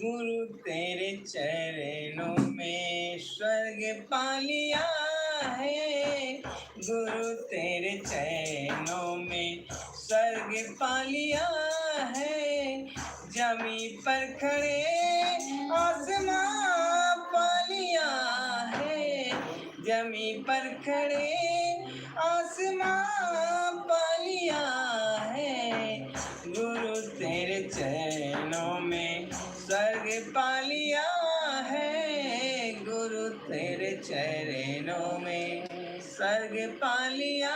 गुरु तेरे चरणों में स्वर्ग पा लिया है। गुरु तेरे चरणों में स्वर्ग पा लिया है। जमी पर खड़े आसमां पा लिया है। जमी पर खड़े आसमां पा लिया है। गुरु तेरे चरणों में स्वर्ग पा लिया है। गुरु तेरे चरणों में स्वर्ग पा लिया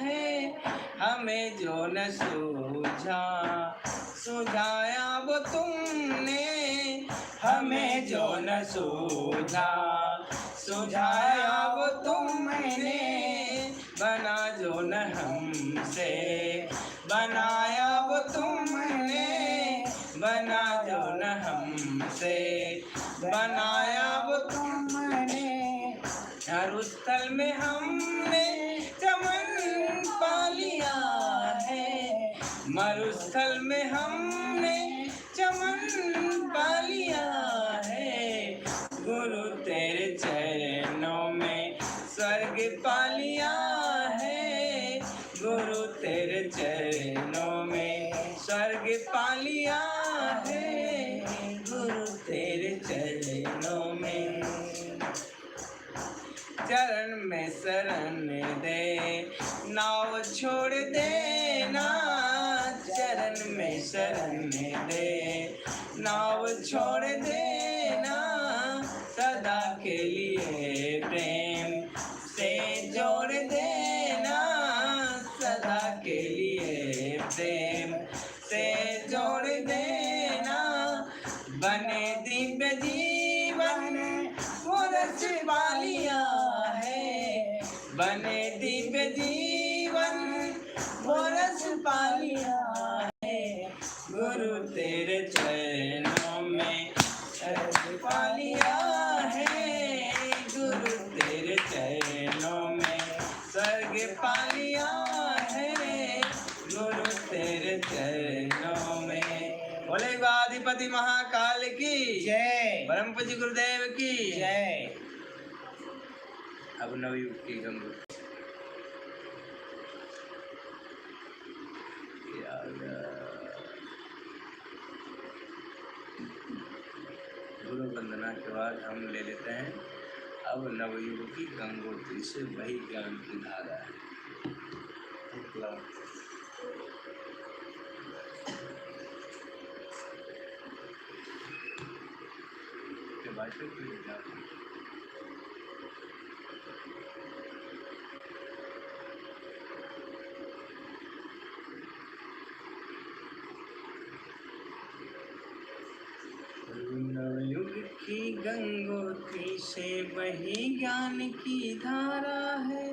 है। हमें जो न सूझा सुझाया वो तुमने। हमें जो न सूझा सुझाया वो तुमने। बना जो न हमसे बनाया वो तुमने। बना जो न हमसे बनाया वो तुमने। हर स्थल में हमने चमन पा लिया है। मरुस्थल में हमने चमन पा लिया है। गुरु तेरे चरणों में स्वर्ग पा लिया है। गुरु तेरे चरणों में स्वर्ग पा लिया है। गुरु तेरे चरणों में चरण में शरण दे नाव छोड़ देना। चरण में शरण दे नाव छोड़ देना। सदा के लिए प्रेम से जोड़ देना। सदा के लिए प्रेम से जोड़ देना। बने दिव्य जीवन वो रस पा लिया है। बने दिव्य जीवन वो रस पा लिया है। गुरु तेरे चरणों में रस पा लिया है। गुरु तेरे चरणों में स्वर्ग पा लिया है। गुरु तेरे चरणों में। बोले आदिपति महाकाल की जय। परम पूज्य गुरुदेव की जय। अब नवयुग की गंगा गुरु वंदना के बाद हम ले लेते हैं अब नवयुग की गंगोत्री से वही ज्ञान की धारा है। नवयुग की गंगोत्री से वही ज्ञान की धारा है।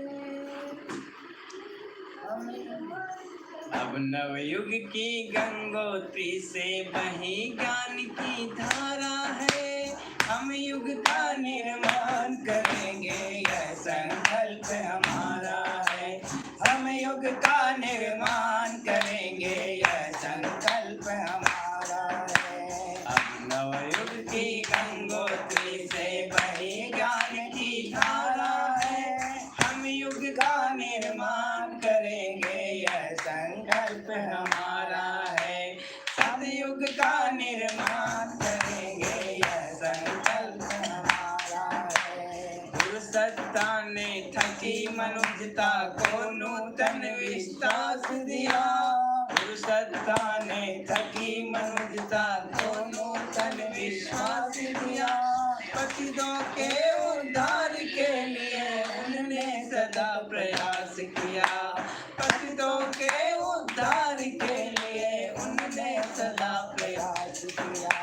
अब नवयुग की गंगोत्री से वही ज्ञान की धारा है। हम युग का निर्माण करेंगे यह संकल्प हमारा है। हम युग का निर्माण करेंगे यह संकल्प हमारा है। अब नवयुग की गंगोत्री से वही ज्ञान की धारा है। हम युग का निर्माण करेंगे यह संकल्प हमारा है। सतयुग का निर्माण करेंगे यह संकल्प हमारा है। गुरु सत्ता ने थकी मनुष्यता को नूतन विश्वास दिया। गुरु सत्ता ने थकी मनुष्यता को नूतन विश्वास दिया। पतितों के उद्धार के लिए उन्होंने सदा प्रयास किया। पतितों के उद्धार के लिए उन्होंने सदा प्रयास किया।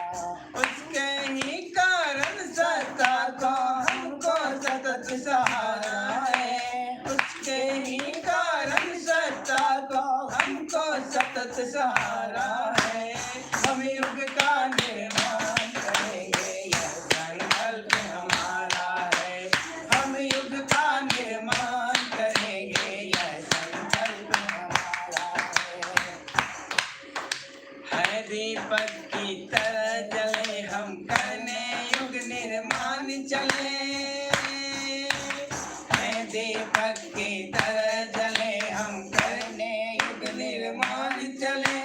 उसके ही कारण सत्ता को हमको सतत सहारा है। उसके ही कारण सत्ता को हमको सतत सहारा है। हम युग का निर्माण करेंगे यह संकल्प हमारा है। हम युग का निर्माण करेंगे करने युग निर्माण चले, मैं दीपक की तरह जले, हम करने युग निर्माण चले,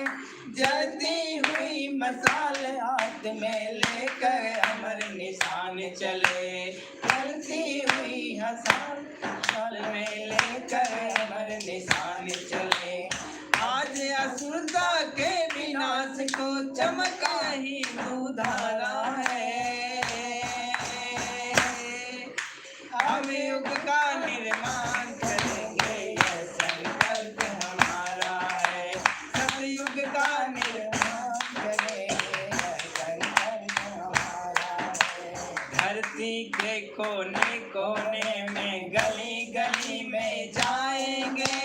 जलती हुई मसाल हाथ में लेकर अमर निशान चले, जलती हुई मसाल में लेकर अमर निशान चले, आज असुरता के विनाश को चमका ही उधारा है, हम युग का निर्माण करेंगे, यह संकल्प हमारा है, सतयुग का निर्माण करेंगे, यह संकल्प हमारा है, धरती के कोने कोने में गली गली में जाएंगे,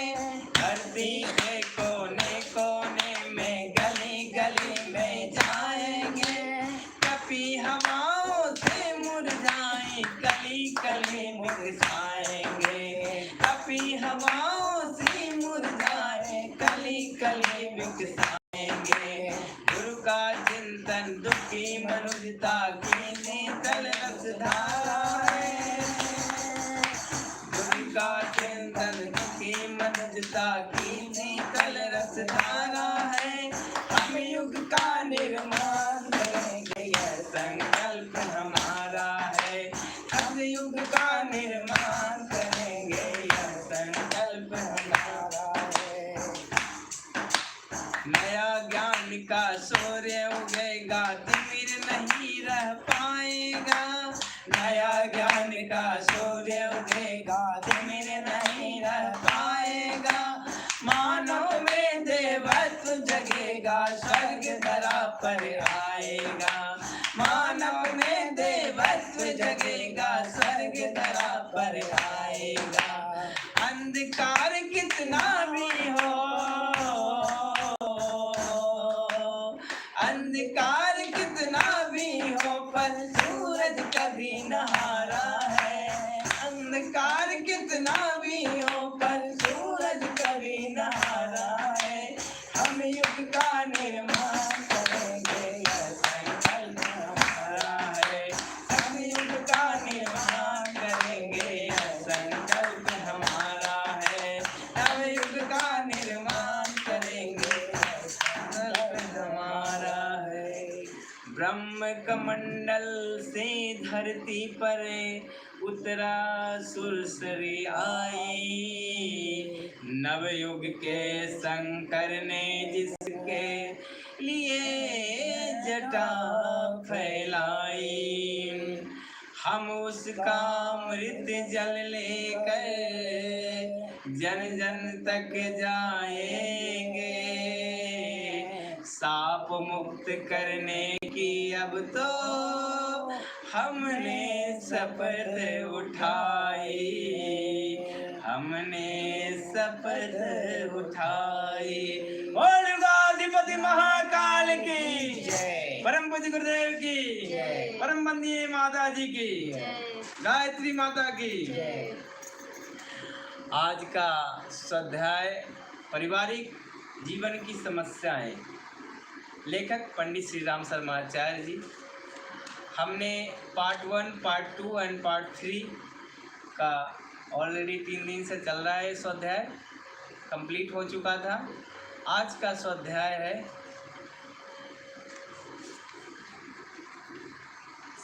धरती के कोने कोने में गली गली में जाएंगे, कभी हवाओं से मुरझाए कली कली मुरझाएंगे, कभी हवाओं से मुरझाए कली कली विकसाएंगे, गुरु का चिंतन दुखी मनुष्यता की शीतल रसधारा है, गुरु का चिंतन दुखी मनुष्यता की शीतल रसधारा है, हम युग का निर्माण करेंगे, यह संकल्प हमारा है, हम युग का निर्माण करेंगे, यह संकल्प हमारा है, नया ज्ञान का सूर्य उगेगा, तिमिर नहीं रह पाएगा, नया ज्ञान का सूर्य उगेगा, तिमिर नहीं रह पाएगा, मानव में देवत्व जगेगा, स्वर्ग धरा पर आएगा, मानव में देवत्व जगेगा, स्वर्ग धरा पर आएगा, अंधकार कितना भी हो, अंधकार कितना भी हो पर सूरज कभी न हारा है, अंधकार कितना भी हो पर सूरज कभी न हारा है, हम युग का निर्माण करेंगे, यह संकल्प हमारा है, हम युग का निर्माण करेंगे, यह संकल्प हमारा है, हम युग का निर्माण करेंगे, यह संकल्प हमारा है, ब्रह्म कमंडल से धरती पर उतरा सुरसरी आई, नवयुग के शंकर ने जिसके लिए जटा फैलाई, हम उसका अमृत जल लेकर जन जन तक जाएंगे, साप मुक्त करने की अब तो हमने शपथ उठाई, हमने शपथ उठाई, बोल गौधिपति महाकाल की जय, परम पूज्य गुरुदेव की जय, परम वंदनीय माता जी की जय, गायत्री माता की जय। आज का स्वाध्याय पारिवारिक जीवन की समस्याएं, लेखक पंडित श्री राम शर्मा आचार्य जी। हमने पार्ट 1, पार्ट 2 एंड पार्ट 3 का ऑलरेडी 3 दिन से चल रहा है स्वाध्याय, कंप्लीट हो चुका था। आज का स्वाध्याय है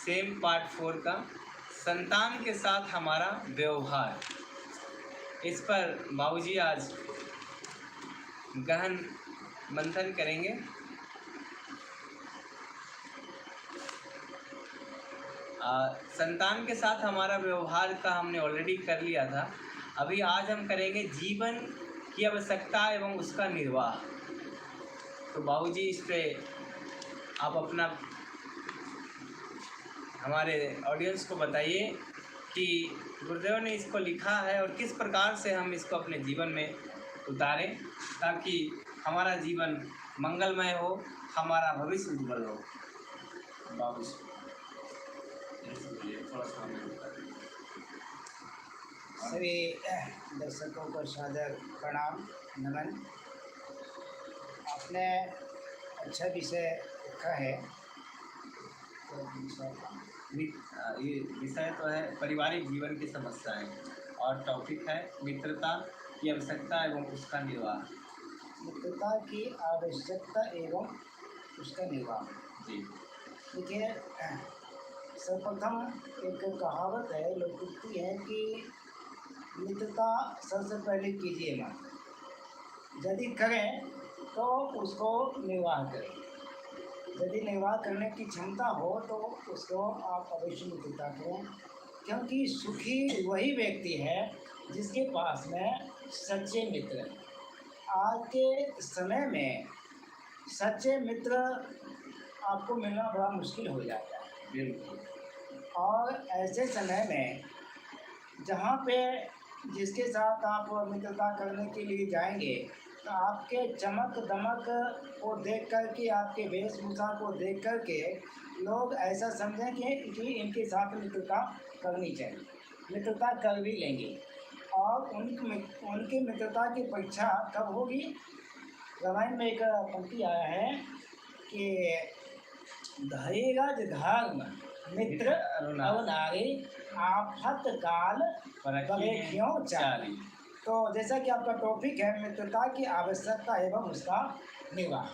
सेम पार्ट 4 का, संतान के साथ हमारा व्यवहार। इस पर बाबूजी आज गहन मंथन करेंगे। संतान के साथ हमारा व्यवहार का हमने ऑलरेडी कर लिया था। अभी आज हम करेंगे जीवन की आवश्यकता एवं उसका निर्वाह। तो बाबूजी इस पे आप अपना हमारे ऑडियंस को बताइए कि गुरुदेव ने इसको लिखा है और किस प्रकार से हम इसको अपने जीवन में उतारें ताकि हमारा जीवन मंगलमय हो, हमारा भविष्य उज्जवल हो। बाबूजी सभी दर्शकों को सादर प्रणाम नमन। आपने अच्छा विषय रखा है ये विषय तो है पारिवारिक जीवन की समस्याएं और टॉपिक है मित्रता की आवश्यकता एवं उसका निर्वाह। मित्रता की आवश्यकता एवं उसका निर्वाह। जी देखिए, सर्वप्रथम एक कहावत है, लोकोक्ति है कि मित्रता सबसे पहले कीजिए मत, यदि करें तो उसको निर्वाह करें। यदि निर्वाह करने की क्षमता हो तो उसको आप अवश्य मित्रता करें, क्योंकि सुखी वही व्यक्ति है जिसके पास में सच्चे मित्र हैं। आज के समय में सच्चे मित्र आपको मिलना बड़ा मुश्किल हो जाता है। बिल्कुल। और ऐसे समय में जहाँ पे जिसके साथ आप मित्रता करने के लिए जाएंगे तो आपके चमक दमक को देख कर के, आपके वेशभूषा को देख कर के लोग ऐसा समझेंगे कि इनके साथ मित्रता करनी चाहिए, मित्रता कर भी लेंगे। और उनकी मित्रता की परीक्षा कब होगी? रामायण में एक पंक्ति आया है कि धरेगा धर्म मित्र अवनारी आफत काल परखियों चाली। तो जैसा कि आपका टॉपिक है मित्रता की आवश्यकता एवं उसका निर्वाह,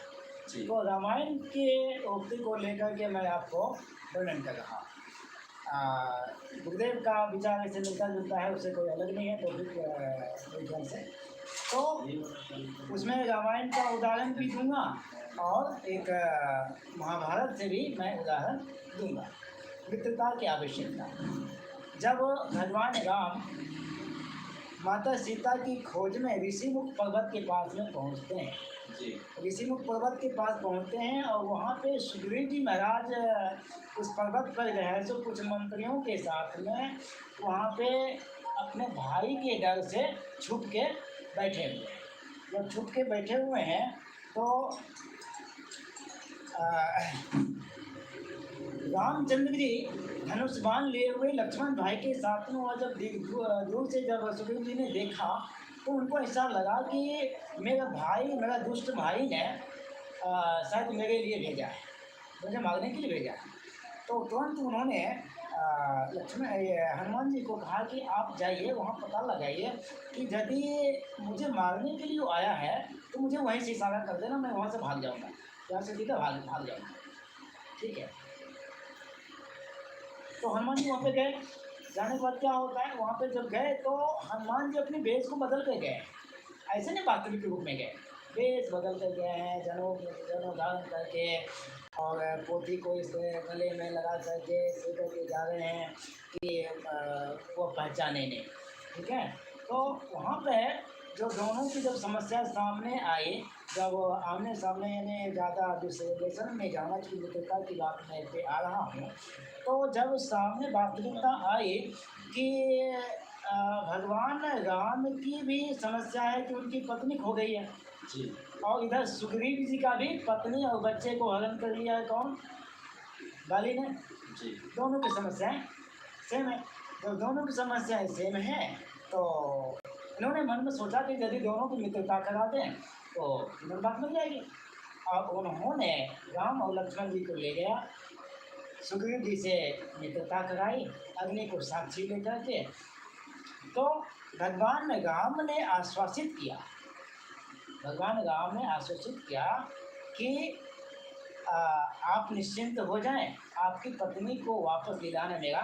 तो रामायण के उक्ति को लेकर के मैं आपको वर्णन कर रहा हूँ। गुरुदेव का विचार ऐसे मिलता जुलता है, उससे कोई अलग नहीं है टॉपिक से। तो उसमें रामायण का उदाहरण भी दूंगा और एक महाभारत से भी मैं उदाहरण दूंगा। मित्रता की आवश्यकता। जब भगवान राम माता सीता की खोज में ऋषिमुख पर्वत के पास में पहुंचते हैं, ऋषिमुख पर्वत के पास पहुंचते हैं और वहाँ पे सुग्रीव जी महाराज उस पर्वत पर रहे तो कुछ मंत्रियों के साथ में वहाँ पे अपने भाई के डर से छुप के बैठे हुए हैं। जब छुप के बैठे हुए हैं तो रामचंद्र जी धनुष बाण लिए हुए लक्ष्मण भाई के साथ में, और जब दूर से जब सुग्रीव जी ने देखा तो उनको ऐसा लगा कि मेरा भाई, मेरा दुष्ट भाई ने शायद मेरे लिए भेजा है, मुझे मारने के लिए भेजा है। तो तुरंत उन्होंने हनुमान जी को कहा कि आप जाइए वहाँ पता लगाइए कि यदि मुझे मारने के लिए आया है तो मुझे वहीं से इशारा कर देना, मैं वहाँ से भाग जाऊँगा, यहाँ से सीधा भाग जाऊँगा। ठीक है। तो हनुमान जी वहाँ पे गए। जाने के बाद क्या होता है, वहाँ पे जब गए तो हनुमान जी अपनी वेश को बदल कर गए, ऐसे नहीं वास्तविक रूप में गए, वेश बदल कर गए हैं, जनेऊ धारण करके और पोथी को इस गले में लगा करके के जा रहे हैं कि वो पहचाने नहीं। ठीक है। तो वहाँ पे जो दोनों की जब समस्या सामने आई, जब आमने सामने यानी ज़्यादा विश्लेषण में जाना की मित्रता की बात मैं पे आ रहा हूँ, तो जब सामने वास्तविकता आई कि भगवान राम की भी समस्या है कि उनकी पत्नी खो गई है जी, और इधर सुग्रीव जी का भी पत्नी और बच्चे को हरण कर लिया है कौन? बाली ने जी। दोनों की समस्याएं सेम है। तो दोनों की समस्याएं सेम है तो इन्होंने मन में सोचा कि यदि दोनों की मित्रता करा दें तो इन्होंने बात मिल जाएगी। और उन्होंने राम और लक्ष्मण जी को ले गया, सुग्रीव जी से मित्रता कराई, अग्नि को साक्षी लेकर के। तो भगवान राम ने आश्वासित किया, भगवान राम ने आश्वासित किया कि आप निश्चिंत हो जाएं, आपकी पत्नी को वापस दिलाना मेरा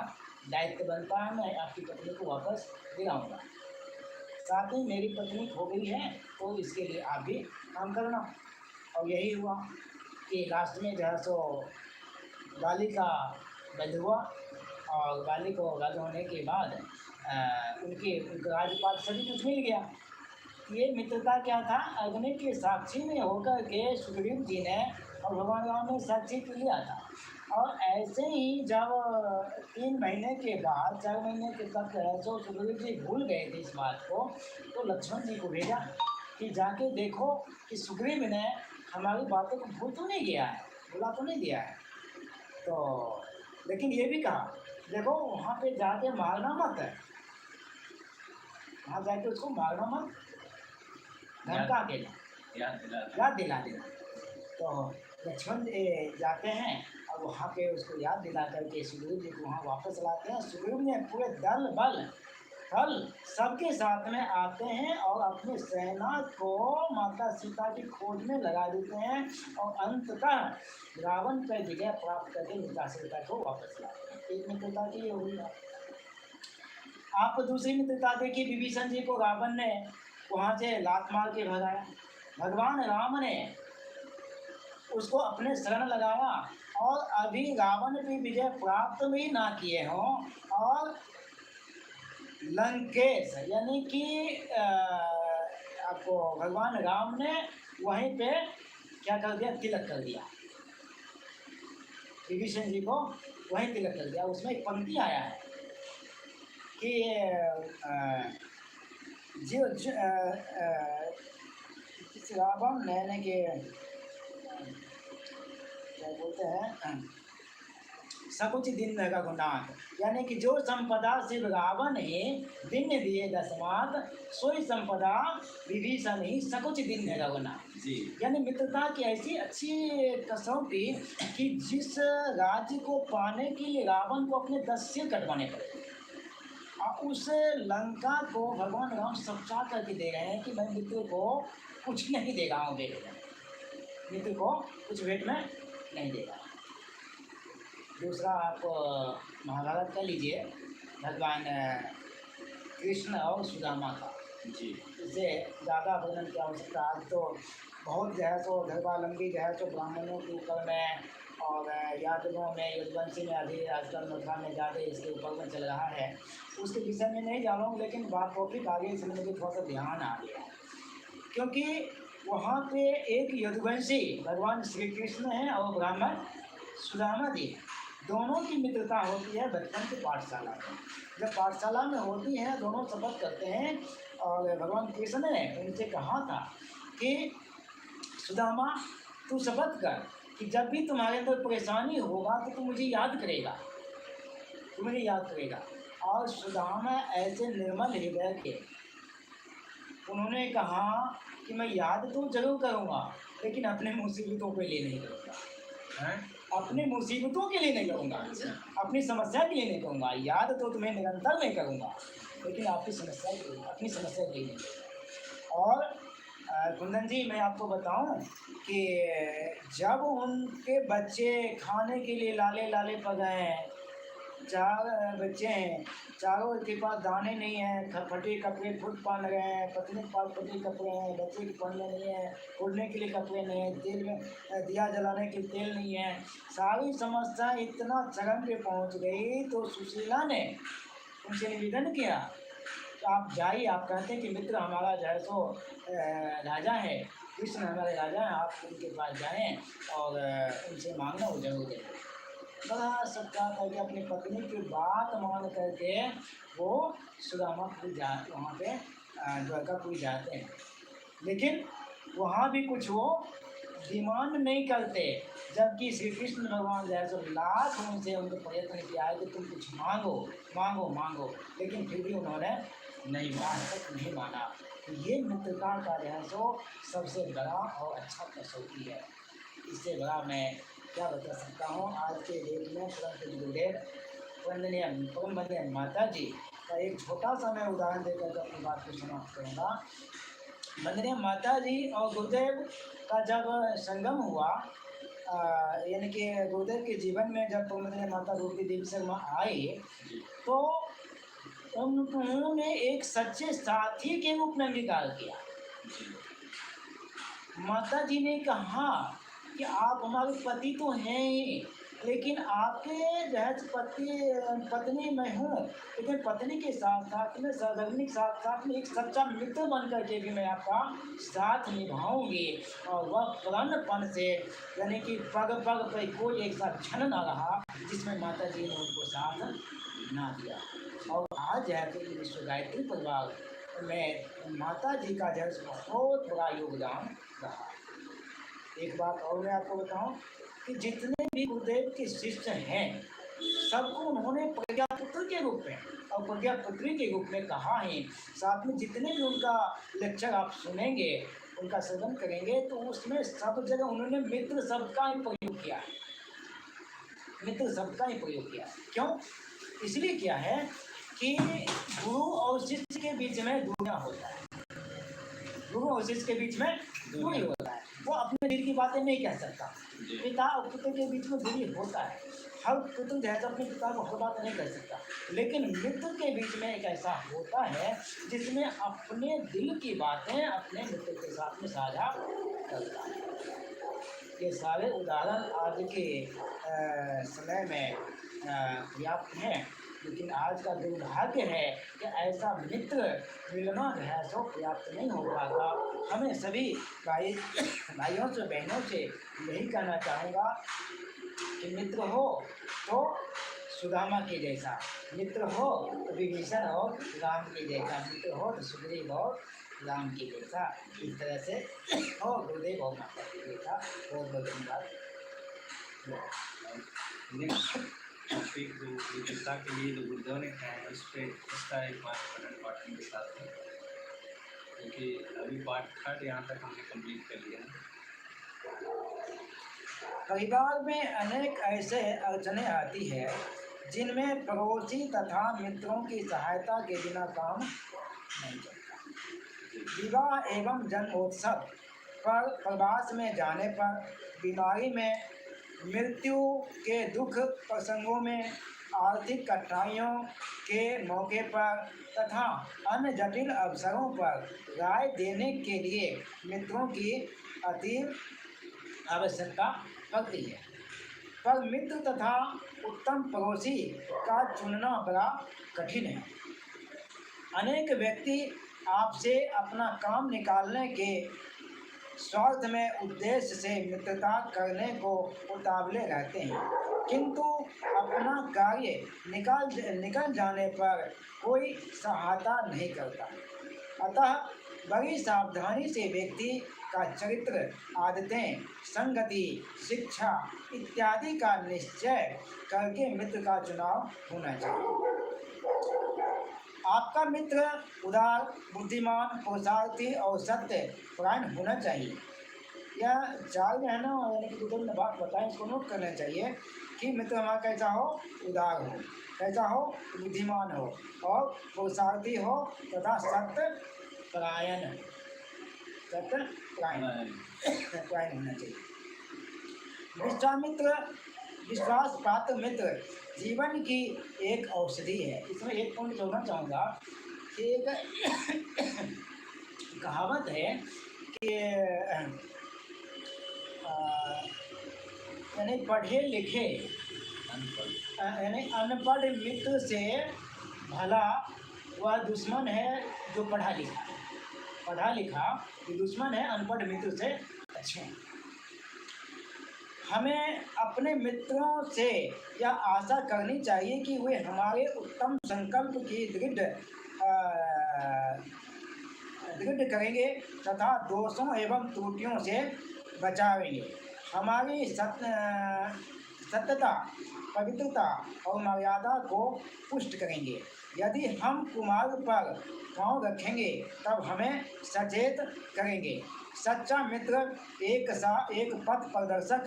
दायित्व बनता है, मैं आपकी पत्नी को वापस दिलाऊंगा। साथ ही मेरी पत्नी खो गई है तो इसके लिए आप भी काम करना। और यही हुआ कि लास्ट में जो है सो बाली का वध हुआ, और बाली को वध होने के बाद उनके राजपाट सभी कुछ मिल गया। ये मित्रता क्या था? अग्नि के साक्षी में होकर के सुग्रीव जी ने और भगवान राम ने साक्षी लिया था। और ऐसे ही जब 3 महीने के बाद 4 महीने के तक जो सुग्रीव जी भूल गए थे इस बात को, तो लक्ष्मण जी को भेजा कि जाके देखो कि सुग्रीव ने हमारी बातों को भूल तो नहीं गया है, भूला तो नहीं दिया है। तो लेकिन ये भी कहा देखो वहाँ पे जाके मारना मत है, वहाँ जाके उसको मारना मत, धमका के याद दिला देना। तो लक्ष्मण जाते हैं और वहाँ पे उसको याद दिला करके सुग्रीव जी को वहाँ वापस लाते हैं। सुग्रीव ने पूरे दल बल फल सबके साथ में आते हैं और अपनी सेना को माता सीता की खोज में लगा देते हैं और अंततः रावण पर विजय प्राप्त करके माता सीता को वापस लाते हैं। एक मित्रता की ये हुई बात। आप दूसरी मित्रता देखिए, विभीषण जी को रावण ने वहाँ से लात मार के भगाया, भगवान राम ने उसको अपने शरण लगाया और अभी रावण भी विजय प्राप्त भी ना किए हों और लंकेश यानी कि आपको भगवान राम ने वहीं पे क्या कर दिया, तिलक कर दिया, विभीषण जी को वहीं तिलक कर दिया। उसमें एक पंक्ति आया है कि जो रावण ने के क्या बोलते हैं, सकुच दिन रघुनाथ, यानी कि जो संपदा शिव रावण ही दिन दिए दशमात, सोई संपदा विभीषण ही सकुच दिन रघुनाथ जी। यानी मित्रता की ऐसी अच्छी कसौटी कि जिस राज्य को पाने के लिए रावण को अपने 10 सिर कटवाने पड़े और उस लंका को भगवान राम सच्चा करके दे रहे हैं कि मैं मित्र को कुछ नहीं दे रहा हूँ, मित्र को कुछ भेंट में नहीं देगा। दूसरा आप महाभारत कर लीजिए, भगवान कृष्ण और सुदामा का जी। इससे ज़्यादा वर्णन की आवश्यकता, आज तो बहुत जो है सो धर्मावलंबी जो है सो ब्राह्मणों के ऊपर में और यादवों में यदुवंशी में अभी आजकल मथुरा में ज़्यादा इसके ऊपर में चल रहा है, उसके विषय में नहीं जा रहा हूँ, लेकिन बात टॉपिक आगे इसमें मुझे थोड़ा सा ध्यान आ गया क्योंकि वहाँ पे एक यदुवंशी भगवान श्री कृष्ण हैं और ब्राह्मण सुदामा जी, दोनों की मित्रता होती है बचपन की पाठशाला में। जब पाठशाला में होती है दोनों शपथ करते हैं और भगवान कृष्ण ने उनसे कहा था कि सुदामा तू शपथ कर कि जब भी तुम्हारे अंदर परेशानी होगा तो तू मुझे याद करेगा, तू मुझे याद करेगा। और सुदामा ऐसे निर्मल हृदय के, उन्होंने कहा कि मैं याद तो जरूर करूँगा लेकिन अपने मुसीबतों के लिए नहीं करूँगा, अपनी मुसीबतों के लिए नहीं करूँगा, अपनी समस्या के लिए नहीं करूँगा। याद तो तुम्हें निरंतर नहीं करूँगा लेकिन आपकी समस्या के लिए, अपनी समस्या के लिए नहीं करूँगा। और कुंदन जी मैं आपको बताऊं कि जब उनके बच्चे खाने के लिए लाले लाले पड़ गए हैं, 4 बच्चे हैं, चारों के पास दाने नहीं हैं, फटे कपड़े खुद पहन रहे हैं, पत्नी के पास फटे कपड़े हैं, बच्चे के पहनने नहीं है, उड़ने के लिए कपड़े नहीं है, तेल में दिया जलाने के लिए तेल नहीं है, सारी समस्या इतना चरम पे पहुंच गई तो सुशीला ने उनसे निवेदन किया तो आप जाइए, आप कहते हैं कि मित्र हमारा जो है सो राजा है, कृष्ण हमारे राजा हैं, आप उनके पास जाएँ और उनसे मांगना वो जरूर देंगे। बड़ा सच्चा करके अपनी पत्नी की बात मान करके वो सुदामापुर वहाँ पे द्वारकापुर जाते हैं, लेकिन वहाँ भी कुछ वो डिमांड नहीं करते, जबकि श्री कृष्ण भगवान जैसे लाख उनसे उनको प्रयत्न किया है कि तुम कुछ मांगो मांगो मांगो, लेकिन फिर भी उन्होंने नहीं माना। तो ये मित्रता का जो है सो सबसे बड़ा और अच्छा कसौटी है, इससे बड़ा मैं क्या बता सकता हूँ। आज के डेट में परम गुरुदेव वंदनीय माता जी का एक छोटा सा मैं उदाहरण देकर अपनी बात को समाप्त करूँगा। वंदनीय माता जी और गुरुदेव का जब संगम हुआ, यानी कि गुरुदेव के जीवन में जब वंदनीय माता रूपी देवी शर्मा आई तो उन्होंने एक सच्चे साथी के रूप में अंगीकार किया। माता जी ने कहा कि आप हमारे पति तो हैं ही, लेकिन आपके जहज पत्नी मैं हूँ, लेकिन पत्नी के साथ साथ में सहधर्मिणी के साथ साथ में एक सच्चा मित्र बन करके भी मैं आपका साथ निभाऊंगी। और वह प्रणपन से यानी कि पग पग पर कोई एक साथ क्षण ना रहा जिसमें माता जी ने उनको साथ ना दिया। और आज है कि विश्व गायत्री परिवार में माता जी का जो बहुत बड़ा योगदान रहा। एक बात और मैं आपको बताऊं कि जितने भी गुरुदेव के शिष्य हैं सबको उन्होंने प्रज्ञापुत्र के रूप में और प्रज्ञापुत्री के रूप में कहा है। साथ में जितने भी उनका लेक्चर आप सुनेंगे, उनका श्रवण करेंगे तो उसमें सब जगह उन्होंने मित्र शब्द का प्रयोग किया है। मित्र शब्द का ही प्रयोग किया है। क्यों? इसलिए किया है कि गुरु और शिष्य के बीच में दूरियां होता है, गुरु और शिष्य के बीच में दूरी होता है। वो अपने दिल की बातें नहीं कह सकता। पिता और पुत्र के बीच में दूरी होता है। हर पुत्र जैसा अपने पिता को हर बात नहीं कह सकता, लेकिन मित्र के बीच में एक ऐसा होता है जिसमें अपने दिल की बातें अपने मित्र के साथ में साझा करता है। ये सारे उदाहरण आज के समय में पर्याप्त हैं, लेकिन आज का दुर्भाग्य है कि ऐसा मित्र मिलना जो है सो पर्याप्त नहीं हो पाता। हमें सभी भाइयों से बहनों से यही कहना चाहूँगा कि मित्र हो तो सुदामा के जैसा, मित्र हो तो विभीषण और राम के जैसा, मित्र हो तो सुग्रीव और राम के जैसा, इस तरह से हो गुरुदेव और माता के जैसा। बहुत बहुत धन्यवाद। टॉपिक जो मित्रता के लिए जो गुरुदेव ने कहा है उस पर उसका एक बार पाठन के साथ है, क्योंकि अभी पाठ थर्ड यहाँ तक हमने कंप्लीट कर लिया है। परिवार में अनेक ऐसे अड़चने आती है जिनमें पड़ोसी तथा मित्रों की सहायता के बिना काम नहीं चलता। विवाह एवं जन्मोत्सव पर, प्रवास में जाने पर, बीमारी में, मृत्यु के दुख प्रसंगों में, आर्थिक कठिनाइयों के मौके पर तथा अन्य जटिल अवसरों पर राय देने के लिए मित्रों की अति आवश्यकता पड़ती है। पर मित्र तथा उत्तम पड़ोसी का चुनना बड़ा कठिन है। अनेक व्यक्ति आपसे अपना काम निकालने के स्वार्थ में उद्देश्य से मित्रता करने को उतावले रहते हैं, किंतु अपना कार्य निकल जाने पर कोई सहायता नहीं करता। अतः बड़ी सावधानी से व्यक्ति का चरित्र, आदतें, संगति, शिक्षा इत्यादि का निश्चय करके मित्र का चुनाव होना चाहिए। आपका मित्र उदार, बुद्धिमान, पुरुषार्थी और सत्य परायण होना चाहिए। यह चार में है ना, यानी कि गुरुदेव ने बात बताई, इसको नोट करना चाहिए कि मित्र हमारा कैसा हो, उदार हो, कैसा हो, बुद्धिमान हो और पुरुषार्थी हो तथा सत्य परायण होना चाहिए। विश्वास पात्र मित्र जीवन की एक औषधि है। इसमें एक पॉइंट जोड़ना चाहूँगा कि एक कहावत है कि यानी पढ़े लिखे यानी अनपढ़ मित्र से भला वह दुश्मन है जो पढ़ा लिखा। पढ़ा लिखा ये दुश्मन है अनपढ़ मित्र से अच्छा। हमें अपने मित्रों से यह आशा करनी चाहिए कि वे हमारे उत्तम संकल्प की दृढ़ करेंगे तथा दोषों एवं त्रुटियों से बचावेंगे। हमारी सत्यता, पवित्रता और मर्यादा को पुष्ट करेंगे। यदि हम कुमार्ग पर पाँव रखेंगे तब हमें सचेत करेंगे। सच्चा मित्र एक पथ प्रदर्शक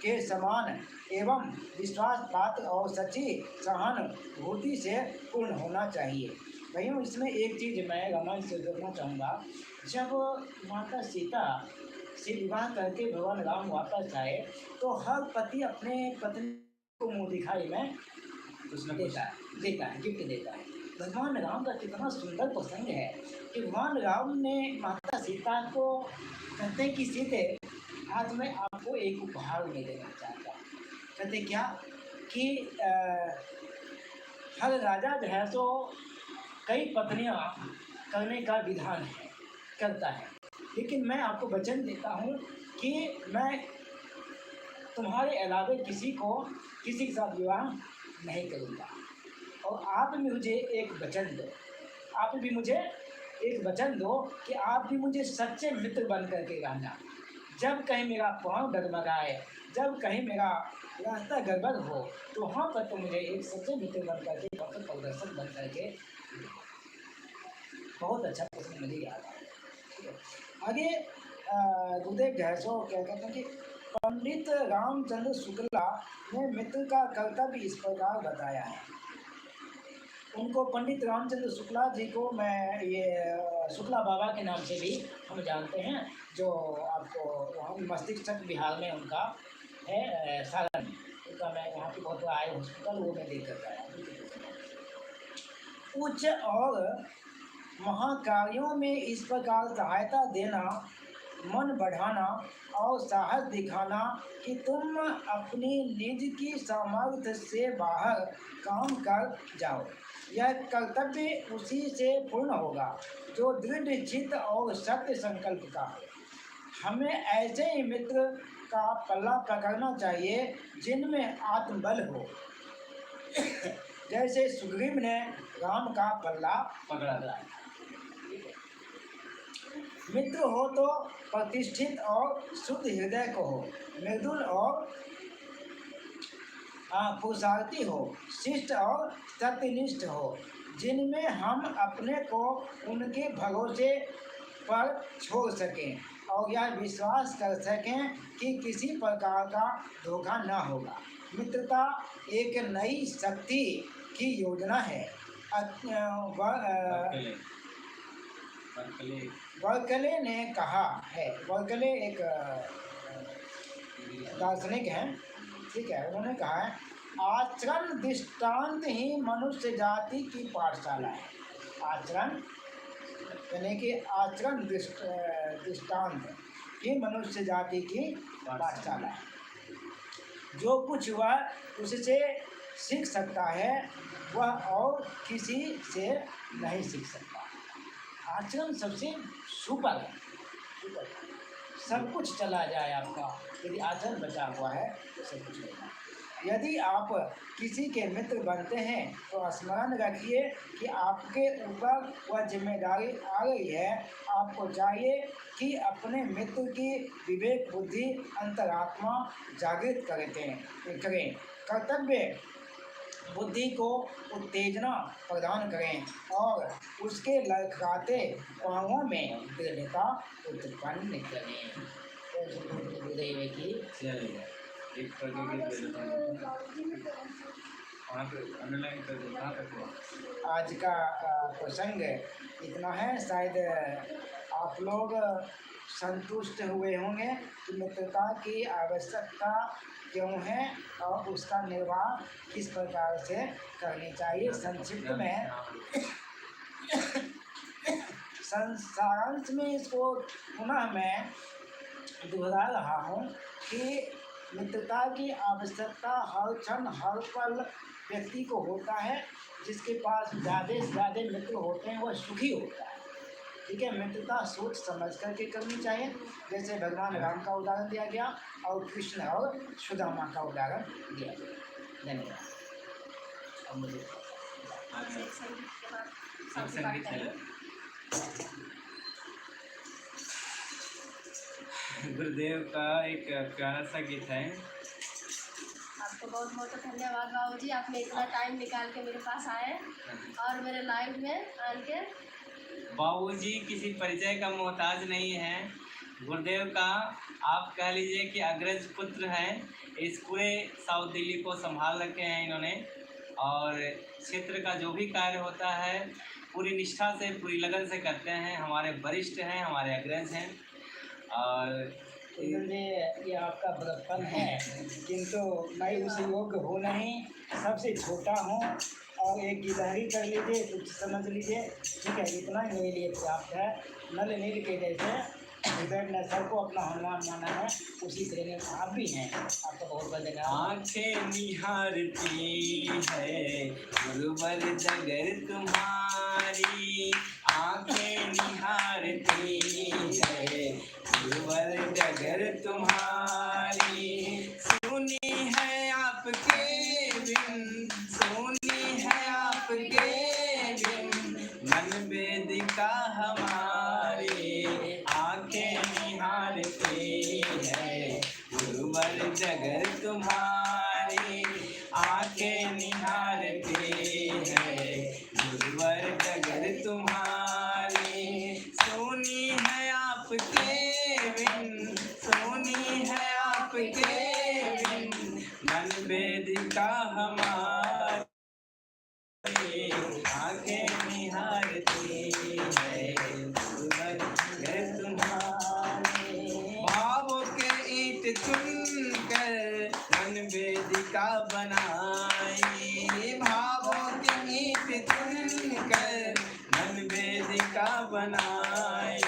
के समान एवं विश्वास पात्र और सच्ची सहानुभूति से पूर्ण होना चाहिए। भाइयों, इसमें एक चीज़ मैं रामायण से जोड़ना चाहूँगा। जब माता सीता से विवाह करके भगवान राम वापस आए तो हर पति अपने पत्नी को मुँह दिखाई में देता है, गिफ्ट देता है। भगवान राम का कितना सुंदर प्रसंग है कि भगवान राम ने माता सीता को कहते हैं कि सीते आज मैं आपको एक उपहार में देना चाहता हूँ। कहते क्या कि हर राजा जो है सो कई पत्नियाँ करने का विधान है, करता है, लेकिन मैं आपको वचन देता हूँ कि मैं तुम्हारे अलावे किसी के साथ विवाह नहीं करूँगा। और आप भी मुझे एक वचन दो, आप भी मुझे एक वचन दो कि आप भी मुझे सच्चे मित्र बन करके रहना। जब कहीं मेरा पाँव डगमगाए, जब कहीं मेरा रास्ता गड़बड़ हो तो वहाँ पर तो मुझे एक सच्चे मित्र बन करके, पथ प्रदर्शक बन करके। बहुत अच्छा प्रश्न मुझे याद आया। आगे गुरुदेव जो है सो क्या कहते हैं कि पंडित रामचंद्र शुक्ला ने मित्र का कर्तव्य इस प्रकार बताया है। उनको पंडित रामचंद्र शुक्ला जी को मैं ये शुक्ला बाबा के नाम से भी हम जानते हैं, जो आपको वहाँ मस्तिष्क बिहार में उनका है सारण, उनका मैं वहाँ पे बहुत आए हॉस्पिटल, वो मैं देख कर आया। उच्च और महाकार्यों में इस प्रकार सहायता देना, मन बढ़ाना और साहस दिखाना कि तुम अपनी निज की सामर्थ्य से बाहर काम कर जाओ, यह कर्तव्य उसी से पूर्ण होगा जो दृढ़ चित्त और सत्य संकल्प का हो। हमें ऐसे ही मित्र का पल्ला पकड़ना चाहिए जिनमें आत्मबल हो, जैसे सुग्रीव ने राम का पल्ला पकड़ा। मित्र हो तो प्रतिष्ठित और शुद्ध हृदय को हो, मृदुल और पुरुषार्थी हो, शिष्ट और सत्यनिष्ठ हो, जिनमें हम अपने को उनके भरोसे पर छोड़ सकें और यह विश्वास कर सकें कि किसी प्रकार का धोखा न होगा। मित्रता एक नई शक्ति की योजना है। वर्कले ने कहा है, वर्कले एक दार्शनिक हैं, ठीक है, उन्होंने कहा है आचरण दृष्टांत ही मनुष्य जाति की पाठशाला है। आचरण यानी कि आचरण दृष्टांत ही मनुष्य जाति की पाठशाला है। जो कुछ वह उससे सीख सकता है वह और किसी से नहीं सीख सकता। आचरण सबसे सुपर है, सब कुछ चला जाए आपका, यदि आचरण बचा हुआ है तो सब कुछ होगा। यदि आप किसी के मित्र बनते हैं तो स्मरण रखिए कि आपके ऊपर वह जिम्मेदारी आ गई है। आपको चाहिए कि अपने मित्र की विवेक बुद्धि अंतरात्मा जागृत करें, कर्तव्य बुद्धि को उत्तेजना प्रदान करें और उसके लड़खड़ाते पाँवों में दृढ़ता उत्पन्न करें। गुरुदेव की एक आज का प्रसंग इतना है। शायद आप लोग संतुष्ट हुए होंगे कि मित्रता की आवश्यकता क्यों है और उसका निर्वाह किस प्रकार से करनी चाहिए। संक्षिप्त में सारांश में इसको पुनः मैं दोहरा रहा हूँ कि मित्रता की आवश्यकता हर क्षण हर पल व्यक्ति को होता है। जिसके पास ज़्यादा से ज़्यादा मित्र होते हैं वह सुखी होता है, ठीक है। मित्रता सोच समझ करके करनी चाहिए, जैसे भगवान राम का उदाहरण दिया गया और कृष्ण और सुदामा का उदाहरण दिया गया। धन्यवाद। अब मुझे गुरुदेव का एक प्यारा सा गीत है। आपको बहुत बहुत धन्यवाद बाबूजी, आपने इतना टाइम निकाल के मेरे पास आए और मेरे लाइफ में आके। बाबूजी किसी परिचय का मोहताज नहीं है। गुरुदेव का आप कह लीजिए कि अग्रज पुत्र हैं। इस पूरे साउथ दिल्ली को संभाल रखे हैं इन्होंने, और क्षेत्र का जो भी कार्य होता है पूरी निष्ठा से पूरी लगन से करते हैं। हमारे वरिष्ठ हैं, हमारे अग्रज हैं। और ये आपका बड़प्पन है, किंतु मैं उस योग्य हूँ नहीं, सबसे छोटा हूँ और एक गिलहरी कर लीजिए, कुछ समझ लीजिए, ठीक है। इतना ही मेरे लिए पर्याप्त है। नल नील के जैसे हृदय ने सबको अपना हनुमान माना है, उसी तरह में आप भी हैं। आपका बहुत बहुत धन्यवाद। आंखें निहारती है गुरुवर जगर तुम्हारी, आंखें निहारती है गुरुवर जगर तुम्हारी। सुनी है आपके बिन, सुनी है आपके बिन, मन वेदिका हमारी। आंखें निहारती है गुरुवर जगर तुम्हारी, आंखें निहारती है गुरुवर जगर तुम्हारी। सोनी है आपके बिन, सोनी है आपके मनाए,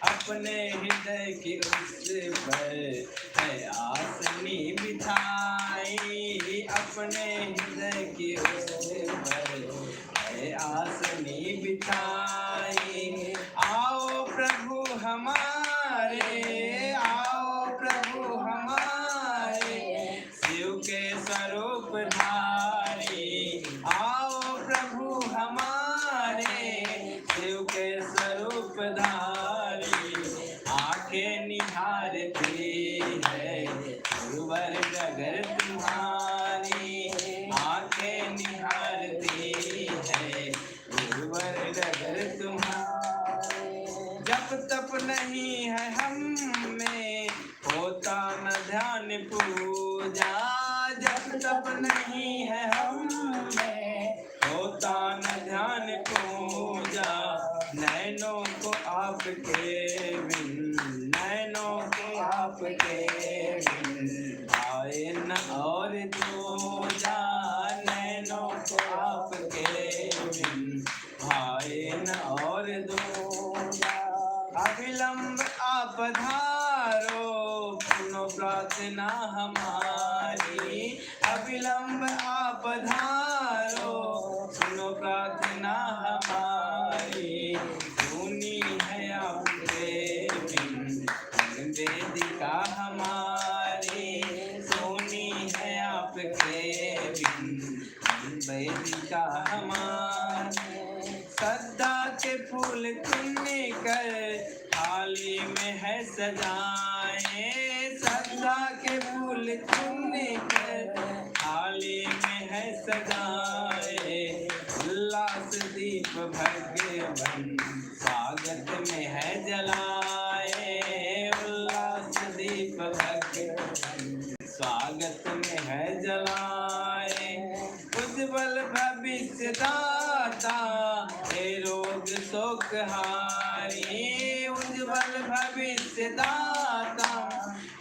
अपने हृदय की उस पर है आसनी बिछाई, अपने हृदय की उस पर है आसनी बिछाई। आओ प्रभु हमारे, आओ प्रभु हमारे, शिव के स्वरूप धारी, आओ प्रभु हमारे, शिव के स्वरूप धारी। आंखें निहारती है गुरुवर डगर तुम्हारी, आंखें निहारती है गुरुवर डगर तुम्हारी। जब तप नहीं है हम में, होता न ध्यान पूजा, जब तप नहीं है हम में, होता न ध्यान पूजा। नैनों को आपके बिन, नैनों को आपके बिन आए न और दूजा, नैनों को आपके बिन आए न और दूजा। अविलंब आप धारो, सुनो प्रार्थना हमारी, अविलंब आप धारो, सुनो प्रार्थना हमारी। सुनी है आपके बिन वेदिका हमारी, सुनी है आपके बिन वेदिका हमारी। श्रद्धा के फूल चुनने कर थाली में है सजाए, श्रद्धा के फूल चुनने कर थाली में है सजाए। उल्लास दीप भगवन स्वागत में है जलाए, उल्लास दीप भगवन स्वागत में है जलाए। उज्ज्वल भविष्य दाता हे रोग शोक हारी, उज्ज्वल भविष्य दाता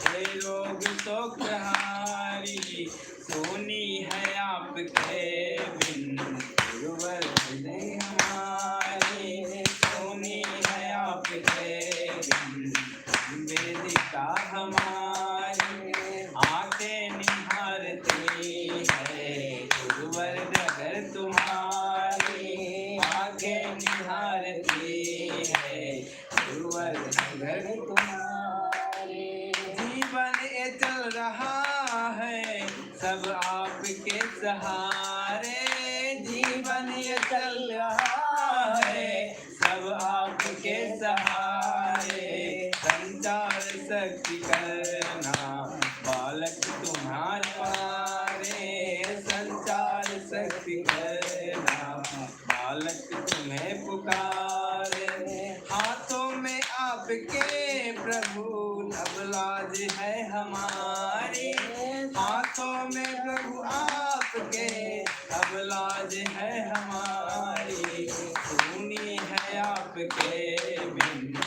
हे रोग शोक हारी। सोनी है आपके बिन गुरुवर हृदय हमारी, सोनी है आपके बिन वेदिका हमारी। आंखें निहारती है गुरुवर डगर तुम्हारी, आंखें निहारती है गुरुवर डगर तुम्हारी। जीवन ये चल रहा है सब आपके सहारे, जीवन ये चल रहा है सब आपके सहारे। संचार शक्ति करना बालक तुम्हारे पारे, संचार शक्ति करना बालक तुम्हें पुकारे। हाथों में आपके प्रभु नवलाज है हमारी, हाथों में प्रभु आपके अबलाज है हमारी। सुनी है आपके बिन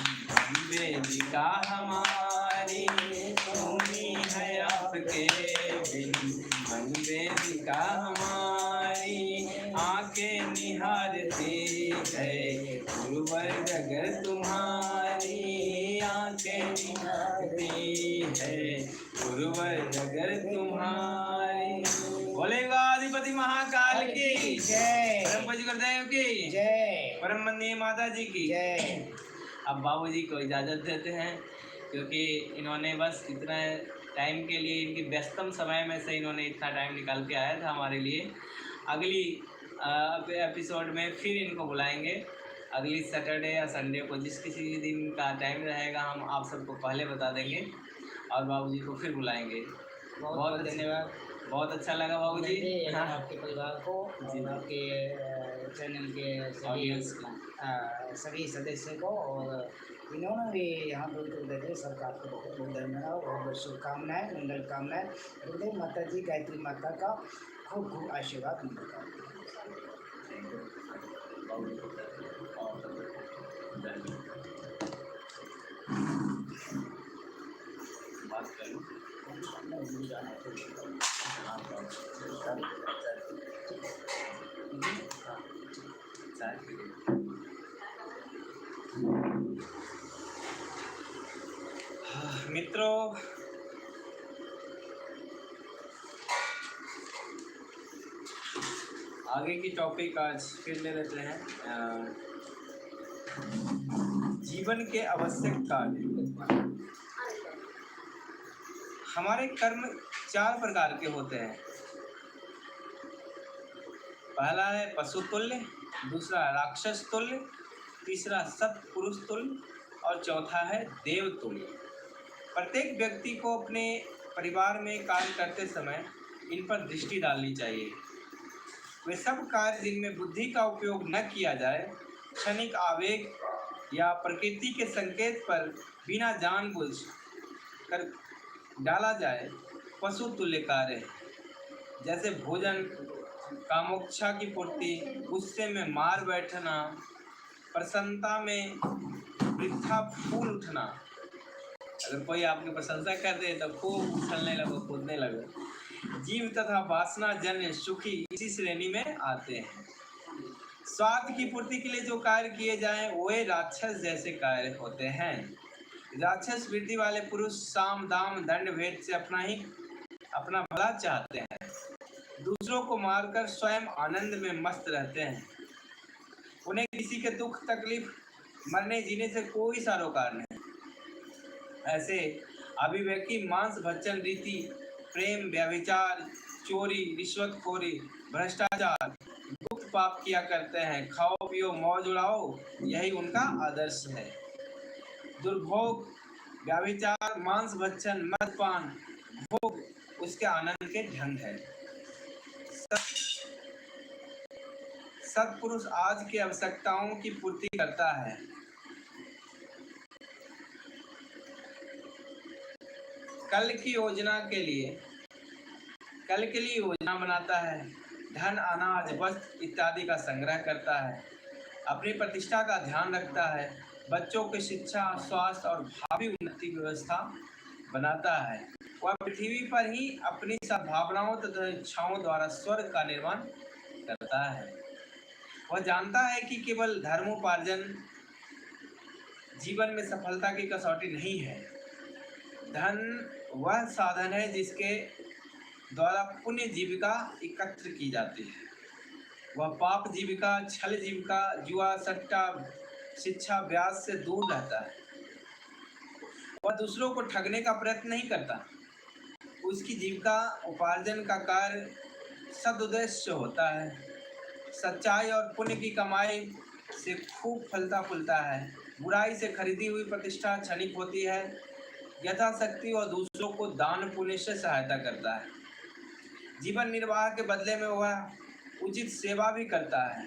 वेदिका हमारी, सुनी है आपके बिन वेदिका हमारी। आंखें निहारती है गुरुवर डगर तुम्हारी, आंखें निहारती है गुरुवर डगर तुम्हारी। बोलेगा अधिपति महाकाल की जय, परम पूज्य गुरुदेव की जय, परम वंदनीय माता जी की जय। अब बाबूजी को इजाज़त देते हैं, क्योंकि इन्होंने बस इतना टाइम के लिए, इनकी व्यस्तम समय में से इन्होंने इतना टाइम निकाल के आया था हमारे लिए। अगली एपिसोड में फिर इनको बुलाएंगे, अगली सैटरडे या संडे को, जिस किसी दिन का टाइम रहेगा हम आप सबको पहले बता देंगे और बाबूजी को फिर बुलाएंगे। बहुत धन्यवाद, बहुत अच्छा लगा बाबूजी। हाँ, आपके परिवार को और आपके चैनल के ऑडियंस को, सभी सदस्य को, और इन्होंने भी यहाँ पर उत्तर देते सरकार को बहुत बहुत धन्यवाद और बहुत बहुत शुभकामनाएं, मंगल कामनाएं। गुरुदेव माता जी गायत्री माता का खूब खूब आशीर्वाद मिलता है। बात करूँ मित्रों, आगे की टॉपिक आज फिर ले लेते हैं। जीवन के आवश्यक कार्य। हमारे कर्म 4 प्रकार के होते हैं। पहला है पशु तुल्य, दूसरा राक्षस तुल्य, तीसरा सत्पुरुष तुल्य और चौथा है देव तुल्य। प्रत्येक व्यक्ति को अपने परिवार में कार्य करते समय इन पर दृष्टि डालनी चाहिए। वे सब कार्य जिनमें बुद्धि का उपयोग न किया जाए, क्षणिक आवेग या प्रकृति के संकेत पर बिना जानबूझ कर डाला जाए, पशु तुल्य कार्य है। जैसे भोजन, कामोच्छा की पूर्ति, गुस्से में मार बैठना, प्रसन्नता में वृथा फूल उठना। अगर कोई आपकी प्रशंसा कर दे तो खूब उछलने लगो, कूदने लगो। जीव तथा वासना जन्य सुखी इसी श्रेणी में आते हैं। स्वार्थ की पूर्ति के लिए जो कार्य किए जाएं वे राक्षस जैसे कार्य होते हैं। राक्षस वृत्ति वाले पुरुष साम दाम दंड भेद से अपना भला चाहते हैं। दूसरों को मारकर स्वयं आनंद में मस्त रहते हैं। उन्हें किसी के दुख तकलीफ, मरने जीने से कोई सरोकार नहीं। ऐसे अभिव्यक्ति मांस भक्षण रीति, प्रेम, व्यभिचार, चोरी, रिश्वतखोरी, भ्रष्टाचार, गुप्त पाप किया करते हैं। खाओ पियो मौज उड़ाओ, यही उनका आदर्श है। दुर्भोग, व्यभिचार, मांस भक्षण, मदपान, भोग उसके आनंद के ढंग है। सत्पुरुष आज की आवश्यकताओं की पूर्ति करता है। कल के लिए योजना बनाता है। धन, अनाज, वस्त्र इत्यादि का संग्रह करता है। अपनी प्रतिष्ठा का ध्यान रखता है। बच्चों की शिक्षा, स्वास्थ्य और भावी उन्नति की व्यवस्था बनाता है। वह पृथ्वी पर ही अपनी सद्भावनाओं तथा इच्छाओं द्वारा स्वर्ग का निर्माण करता है। वह जानता है कि केवल धर्मोपार्जन जीवन में सफलता की कसौटी नहीं है। धन वह साधन है जिसके द्वारा पुण्य जीविका एकत्र की जाती है। वह पाप जीविका, छल जीविका, जुआ, सट्टा, शिक्षा, व्याज से दूर रहता है। वह दूसरों को ठगने का प्रयत्न नहीं करता। उसकी जीविका उपार्जन का कार्य सदुद्देश्य होता है। सच्चाई और पुण्य की कमाई से खूब फलता फूलता है। बुराई से खरीदी हुई प्रतिष्ठा क्षणिक होती है। यथाशक्ति और दूसरों को दान पुण्य से सहायता करता है। जीवन निर्वाह के बदले में वह उचित सेवा भी करता है।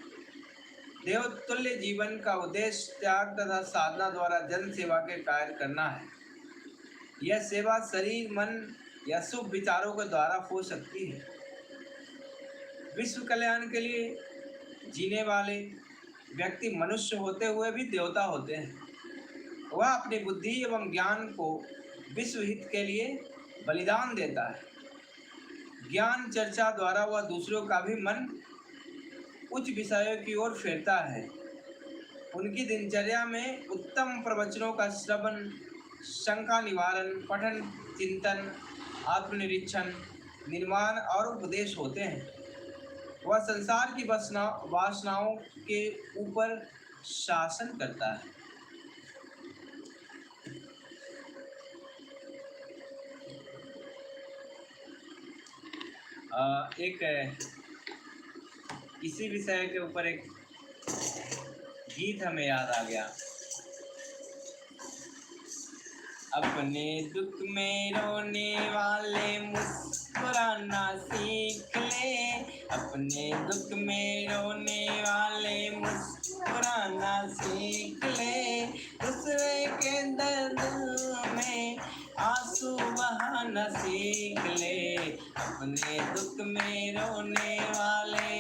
देवतुल्य जीवन का उद्देश्य त्याग तथा साधना द्वारा जन सेवा के कार्य करना है। यह सेवा शरीर, मन या शुभ विचारों के द्वारा हो सकती है। विश्व कल्याण के लिए जीने वाले व्यक्ति मनुष्य होते हुए भी देवता होते हैं। वह अपनी बुद्धि एवं ज्ञान को विश्व हित के लिए बलिदान देता है। ज्ञान चर्चा द्वारा वह दूसरों का भी मन उच्च विषयों की ओर फेरता है। उनकी दिनचर्या में उत्तम प्रवचनों का श्रवण, शंका निवारण, पठन, चिंतन, आत्मनिरीक्षण, निर्माण और उपदेश होते हैं। वह संसार की वासनाओं के ऊपर शासन करता है। एक इसी विषय के ऊपर एक गीत हमें याद आ गया। अपने दुख में रोने वाले मुस्कुराना सीख ले। अपने दुख में रोने वाले मुस्कुराना सीख ले। दूसरे के दर्द में आंसू बहाना सीख ले। अपने दुख में रोने वाले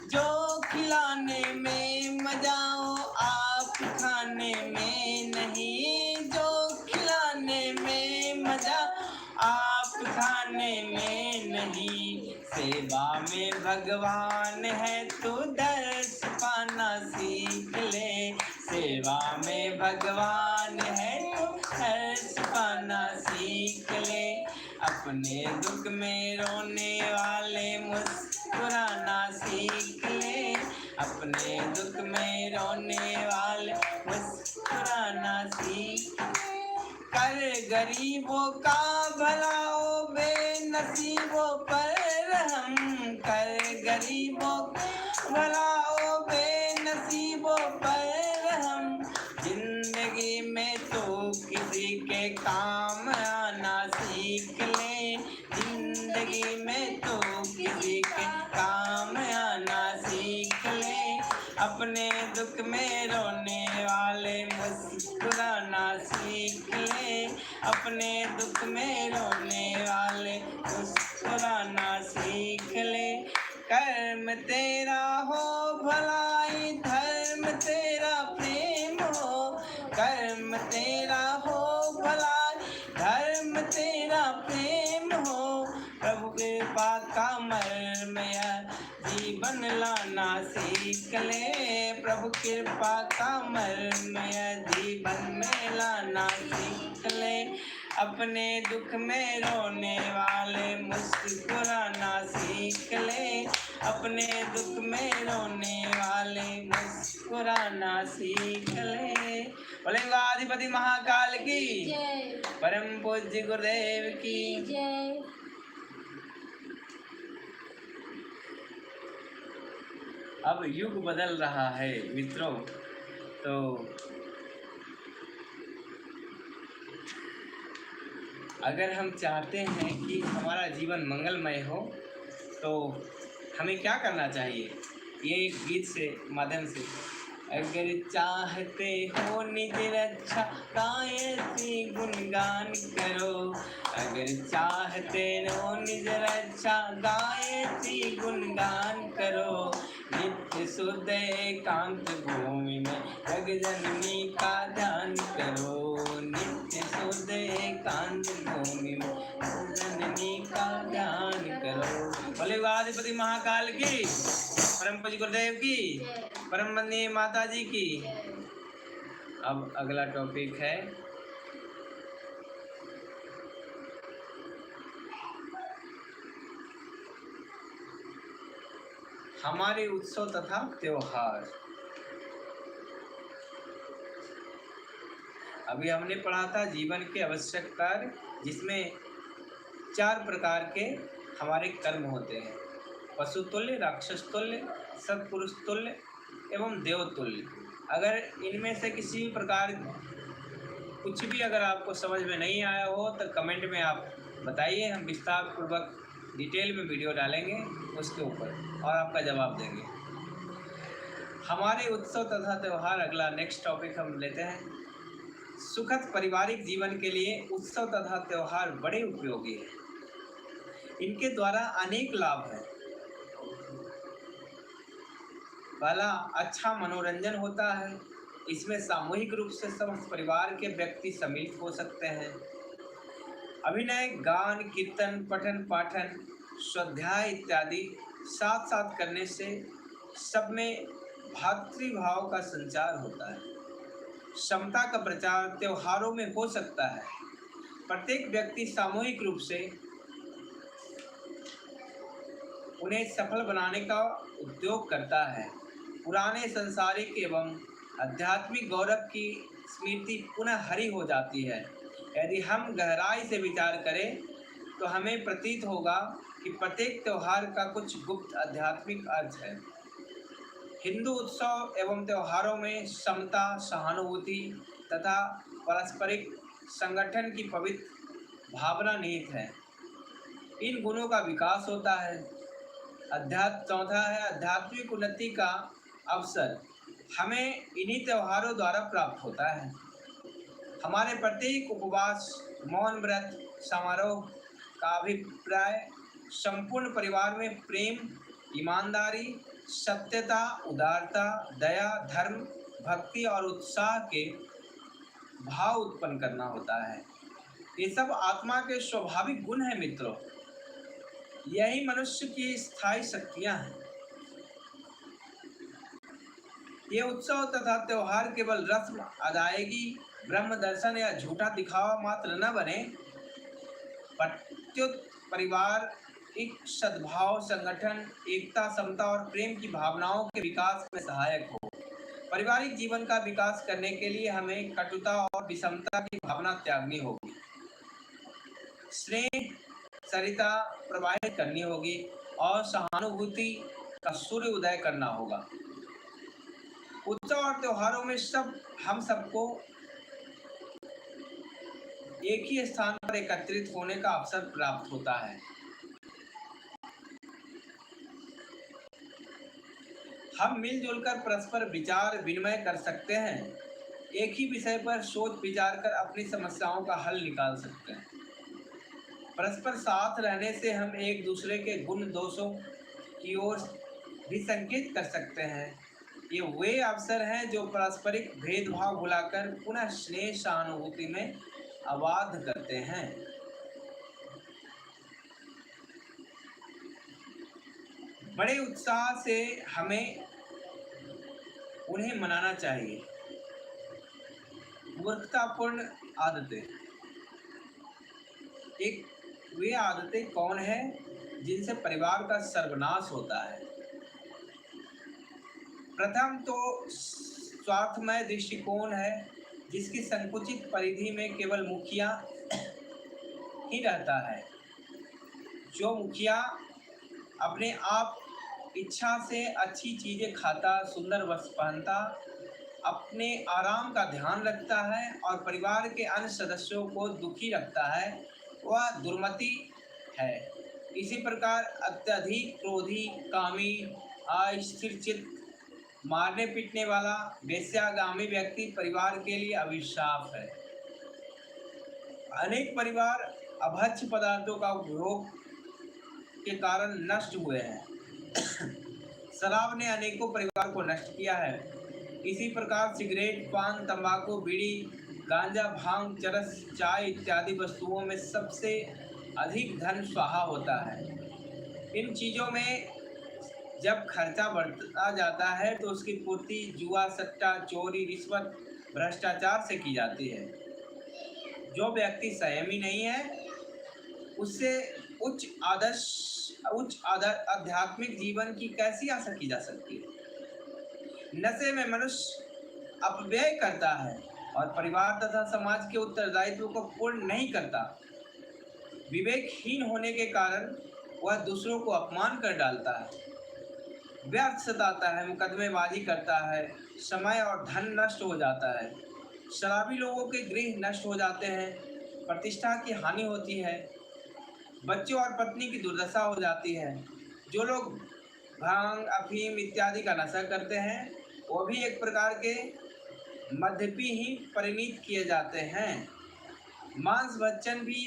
जो खिलाने में मजा हो आप खाने में नहीं। जो खिलाने में मजा आप खाने में नहीं। सेवा में भगवान है तू दर्श पाना सीख ले। सेवा में भगवान है तू दर्श सीख ले, अपने दुख में रोने वाले मुस्कुराना सीख ले, अपने दुख में रोने वाले मुस्कुराना सीख ले। कर गरीबों का भला ओ बेनसीबों पर रहम, कर गरीबों का भला ओ बेनसीबों पर रहम। जिंदगी में तो किसी के काम आना सीख ले, जिंदगी में तो किसी के काम आना सीख ले, अपने दुख में रोने वाले मुस्कुराना सीख ले, अपने दुख में रोने वाले मुस्कुराना सीख ले। कर्म तेरा हो भलाई, धर्म तेरा प्रेम हो, कर्म तेरा हो भलाई, धर्म तेरा प्रेम हो। प्रभु कृपा का मर्म यह जीवन लाना सीख ले, प्रभु कृपा का मर्म यह जीवन में लाना सीख ले, अपने दुख में रोने वाले मुस्कुराना सीख ले, अपने दुख में रोने वाले मुस्कुराना सीख ले। बोलेंगे अधिपति महाकाल की जय, परम पूज्य गुरुदेव की। जय। अब युग बदल रहा है मित्रों, तो अगर हम चाहते हैं कि हमारा जीवन मंगलमय हो तो हमें क्या करना चाहिए, ये एक गीत से माध्यम से। अगर चाहते हो निज रक्षा गायत्री गुणगान करो, अगर चाहते हो निज रक्षा गायत्री गुणगान करो, नित्य शुद्ध एकांत भूमि में जग जननी का ध्यान करो, नित्य शुद्ध एकांत भूमि में जग जननी का ध्यान करो। बोले अधिपति महाकाल की, परम पूज्य गुरुदेव की, परम वंदनीय माता जी की। अब अगला टॉपिक है हमारे उत्सव तथा त्योहार। अभी हमने पढ़ा था जीवन के आवश्यक कार्य, जिसमें 4 प्रकार के हमारे कर्म होते हैं, पशु तुल्य, राक्षस तुल्य, सत्पुरुष तुल्य एवं देव तुल्य। अगर इनमें से किसी भी प्रकार कुछ भी अगर आपको समझ में नहीं आया हो तो कमेंट में आप बताइए, हम विस्तार पूर्वक डिटेल में वीडियो डालेंगे उसके ऊपर और आपका जवाब देंगे। हमारे उत्सव तथा त्यौहार, अगला नेक्स्ट टॉपिक हम लेते हैं। सुखद पारिवारिक जीवन के लिए उत्सव तथा त्यौहार बड़े उपयोगी हैं। इनके द्वारा अनेक लाभ हैं। पहला, अच्छा मनोरंजन होता है। इसमें सामूहिक रूप से समस्त परिवार के व्यक्ति सम्मिलित हो सकते हैं। अभिनय, गान, कीर्तन, पठन पाठन, स्वाध्याय इत्यादि साथ साथ करने से सब में भातृभाव का संचार होता है। समता का प्रचार त्योहारों में हो सकता है। प्रत्येक व्यक्ति सामूहिक रूप से उन्हें सफल बनाने का उद्योग करता है। पुराने सांसारिक एवं आध्यात्मिक गौरव की स्मृति पुनः हरी हो जाती है। यदि हम गहराई से विचार करें तो हमें प्रतीत होगा कि प्रत्येक त्यौहार का कुछ गुप्त आध्यात्मिक अर्थ है। हिंदू उत्सव एवं त्योहारों में समता, सहानुभूति तथा पारस्परिक संगठन की पवित्र भावना निहित है। इन गुणों का विकास होता है। चौथा है आध्यात्मिक उन्नति का अवसर हमें इन्हीं त्योहारों द्वारा प्राप्त होता है। हमारे प्रत्येक उपवास, मौन व्रत समारोह का अभिप्राय संपूर्ण परिवार में प्रेम, ईमानदारी, सत्यता, उदारता, दया, धर्म, भक्ति और उत्साह के भाव उत्पन्न करना होता है। ये सब आत्मा के स्वाभाविक गुण हैं मित्रों। यही मनुष्य की स्थायी शक्तियां हैं। ये उत्सव तथा त्योहार केवल रस्म, अदायगी, ब्रह्म दर्शन या झूठा दिखावा मात्र न बने, प्रत्युत परिवार एक सद्भाव, संगठन, एकता, समता और प्रेम की भावनाओं के विकास में सहायक हो। पारिवारिक जीवन का विकास करने के लिए हमें कटुता और विषमता की भावना त्यागनी होगी, स्नेह सरिता प्रवाहित करनी होगी और सहानुभूति का सूर्य उदय करना होगा। उत्सव और त्योहारों में हम सबको एक ही स्थान पर एकत्रित होने का अवसर प्राप्त होता है। हम मिलजुल कर परस्पर विचार विनिमय कर सकते हैं, एक ही विषय पर सोच विचार कर अपनी समस्याओं का हल निकाल सकते हैं। परस्पर साथ रहने से हम एक दूसरे के गुण दोषों की ओर भी संकेत कर सकते हैं। ये वे अवसर हैं जो पारस्परिक भेदभाव भुलाकर पुनः स्नेह सहानुभूति में आबाद करते हैं। बड़े उत्साह से हमें उन्हें मनाना चाहिए। मूर्खतापूर्ण आदतें। एक वे आदतें कौन है जिनसे परिवार का सर्वनाश होता है? प्रथम तो स्वार्थमय दृष्टिकोण है, जिसकी संकुचित परिधि में केवल मुखिया ही रहता है। जो मुखिया अपने आप इच्छा से अच्छी चीजें खाता, सुंदर वस्त्र पहनता, अपने आराम का ध्यान रखता है और परिवार के अन्य सदस्यों को दुखी रखता है, वह दुर्मति है। इसी प्रकार अत्यधिक क्रोधी, कामी, अस्थिर चित्त, मारने पीटने वाला, वेश्यागामी व्यक्ति परिवार के लिए अभिशाप है। अनेक परिवार अभक्ष्य पदार्थों का उपभोग के कारण नष्ट हुए हैं। शराब ने अनेकों परिवार को नष्ट किया है। इसी प्रकार सिगरेट, पान, तंबाकू, बीड़ी, गांजा, भांग, चरस, चाय इत्यादि वस्तुओं में सबसे अधिक धन स्वाहा होता है। इन चीज़ों में जब खर्चा बढ़ता जाता है तो उसकी पूर्ति जुआ, सट्टा, चोरी, रिश्वत, भ्रष्टाचार से की जाती है। जो व्यक्ति संयमी नहीं है, उससे उच्च आध्यात्मिक जीवन की कैसी आशा की जा सकती है? नशे में मनुष्य अपव्यय करता है और परिवार तथा समाज के उत्तरदायित्व को पूर्ण नहीं करता। विवेकहीन होने के कारण वह दूसरों को अपमान कर डालता है, व्यर्थ सताता है, मुकदमेबाजी करता है, समय और धन नष्ट हो जाता है। शराबी लोगों के गृह नष्ट हो जाते हैं, प्रतिष्ठा की हानि होती है, बच्चों और पत्नी की दुर्दशा हो जाती है। जो लोग भांग, अफीम इत्यादि का नशा करते हैं, वो भी एक प्रकार के मद्यपी ही परिणित किए जाते हैं। मांस भक्षण भी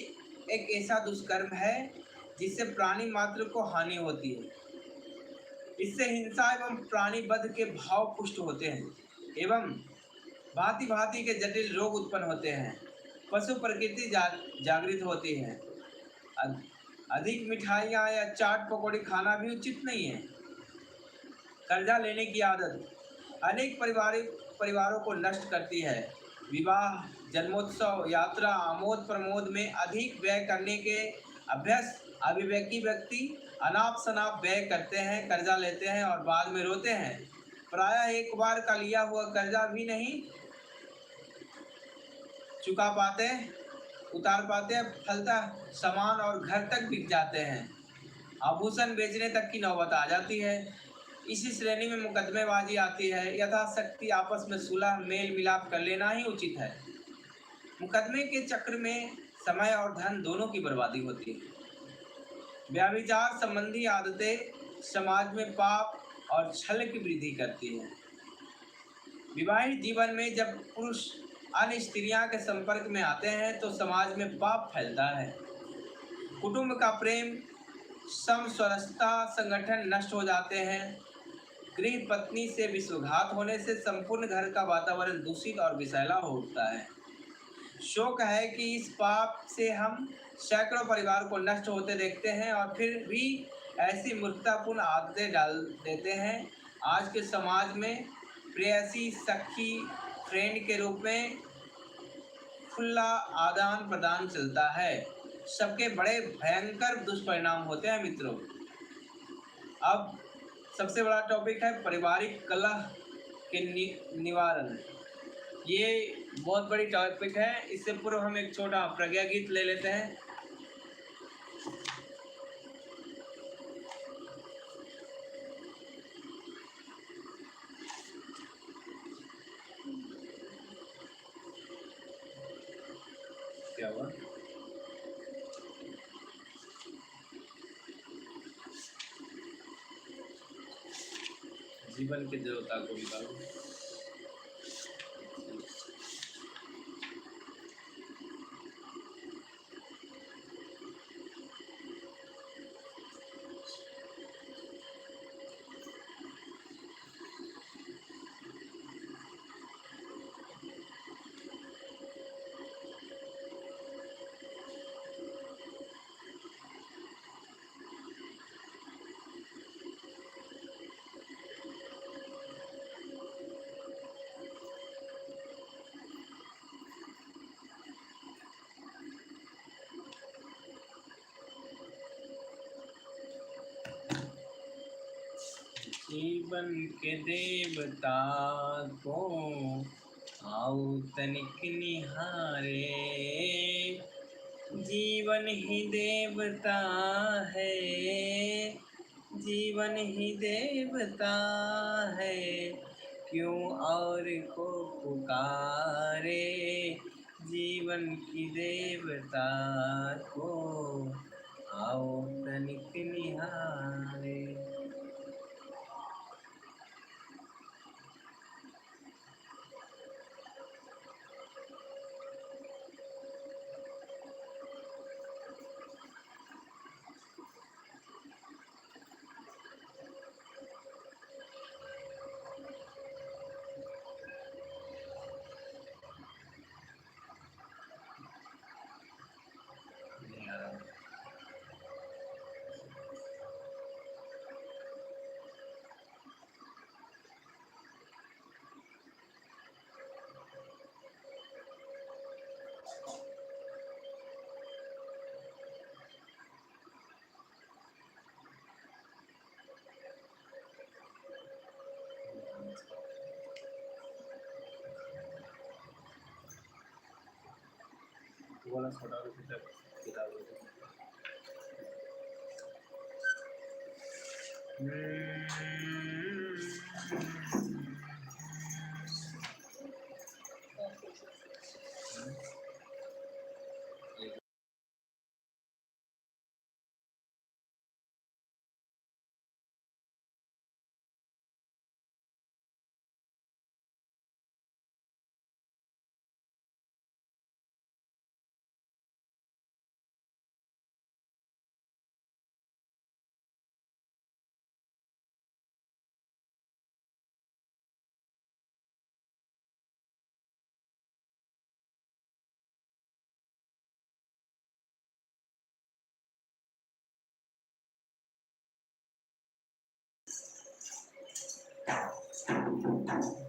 एक ऐसा दुष्कर्म है जिससे प्राणी मात्र को हानि होती है। इससे हिंसा एवं प्राणी वध के भाव पुष्ट होते हैं एवं भांति भांति के जटिल रोग उत्पन्न होते हैं। पशु प्रकृति जागृत होती है। अधिक मिठाइयाँ या चाट पकौड़ी खाना भी उचित नहीं है। कर्जा लेने की आदत अनेक परिवारों को नष्ट करती है। विवाह, जन्मोत्सव, यात्रा, आमोद प्रमोद में अधिक व्यय करने के अभ्यस्त अविवेकी व्यक्ति अनाप शनाप व्यय करते हैं, कर्जा लेते हैं और बाद में रोते हैं। प्रायः एक बार का लिया हुआ कर्जा भी नहीं चुका पाते, उतार पाते, फलतः सामान और घर तक बिक जाते हैं। आभूषण बेचने तक की नौबत आ जाती है। इसी श्रेणी में मुकदमेबाजी आती है। यथाशक्ति आपस में सुलह मेल मिलाप कर लेना ही उचित है। मुकदमे के चक्र में समय और धन दोनों की बर्बादी होती है। व्यभिचार संबंधी आदतें समाज में पाप और छल की वृद्धि करती हैं। विवाहित जीवन में जब पुरुष अन्य स्त्रियां के संपर्क में आते हैं तो समाज में पाप फैलता है। कुटुंब का प्रेम, समस्वरसता, संगठन नष्ट हो जाते हैं। गृह पत्नी से विश्वघात होने से संपूर्ण घर का वातावरण दूषित और विषैला हो उठता है। शोक है कि इस पाप से हम सैकड़ों परिवार को नष्ट होते देखते हैं और फिर भी ऐसी मूर्खतापूर्ण आदतें डाल देते हैं। आज के समाज में प्रेयसी, सखी, फ्रेंड के रूप में खुला आदान प्रदान चलता है। सबके बड़े भयंकर दुष्परिणाम होते हैं मित्रों। अब सबसे बड़ा टॉपिक है पारिवारिक कलह के निवारण। ये बहुत बड़ी टॉपिक है। इससे पूर्व हम एक छोटा प्रज्ञा गीत ले लेते हैं। क्या हुआ? जीवन के देवता को निकालो। जीवन के देवता को आओ तनिक निहारे, जीवन ही देवता है, जीवन ही देवता है, क्यों और को पुकारे, जीवन की देवता को आओ तनिक निहारे। वाला छोटा किताब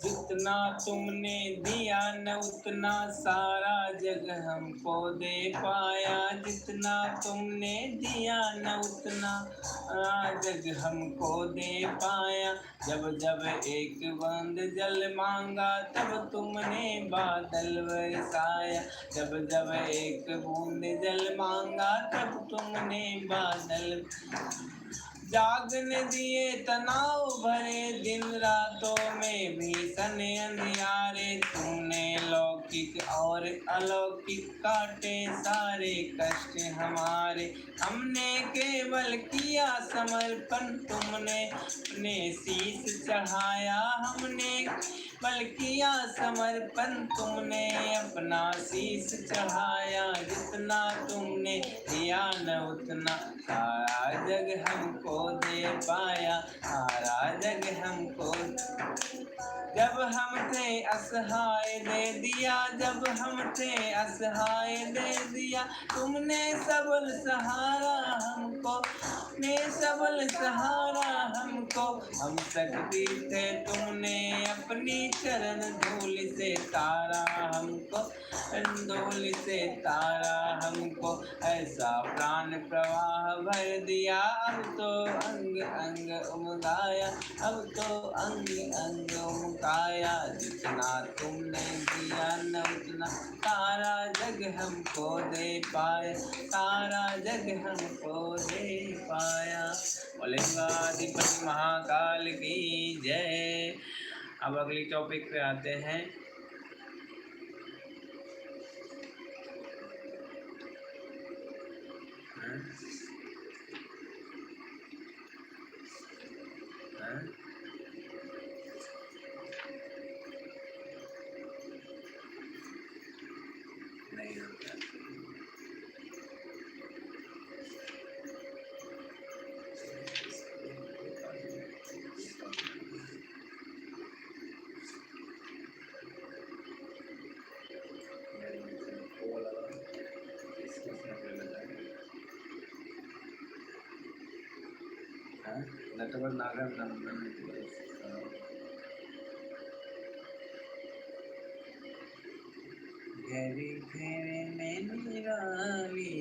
जितना तुमने दिया न उतना सारा जग हमको दे पाया, जितना तुमने दिया न उतना सारा जग हमको दे पाया, जब जब एक बूंद जल मांगा तब तुमने बादल बरसाया, जब जब एक बूंद जल मांगा तब तुमने बादल, जागने दिए तनाव भरे दिन रातों में भीषण अंधियारे, तुमने लौकिक और अलौकिक काटे सारे कष्ट हमारे, हमने केवल किया समर्पण तुमने अपने शीश चढ़ाया, हमने केवल किया समर्पण तुमने अपना शीश चढ़ाया, जितना तुमने दिया न उतना सारा जग हमको दे पाया, सारा जग हमको जब हम थे असहाय दे दिया, जब हम थे असहाय दे दिया, तुमने सबल सहारा हमको, ने सबल सहारा हमको। हम सकती थे तुमने अपनी चरण धूल से तारा हमको, धूल से तारा हमको। ऐसा प्राण प्रवाह भर दिया, अब तो अंग अंग उमगाया, अब तो अंग अंग उमगाया। जितना तुमने दिया न उतना सारा जग हमको दे पाया, सारा जग हमको दे पाया। लिंगाधिपति महाकाल की जय। अब अगली टॉपिक पे आते हैं। नहीं होता। नेटवर्क नागर घेरे घेरे में निराली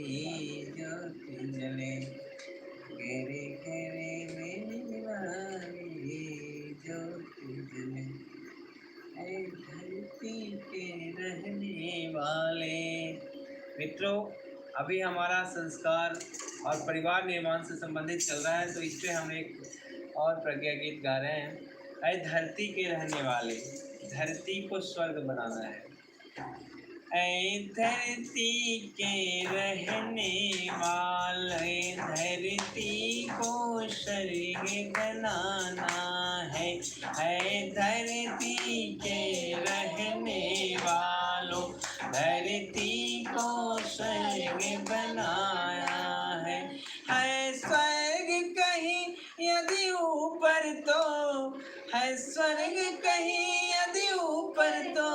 ज्योति जले, घेरे घेरे में निराली ज्योति जले। ऐ धरती के रहने वाले। मित्रों, अभी हमारा संस्कार और परिवार निर्माण से संबंधित चल रहा है, तो इस पे हम एक और प्रज्ञा गीत गा रहे हैं। ऐ धरती के रहने वाले, धरती को स्वर्ग बनाना है। ऐ धरती के रहने वाले, धरती को स्वर्ग बनाना है। ऐ धरती के रहने वालों, धरती को स्वर्ग बनाया है। है स्वर्ग कहीं यदि ऊपर तो, है स्वर्ग कहीं यदि ऊपर तो,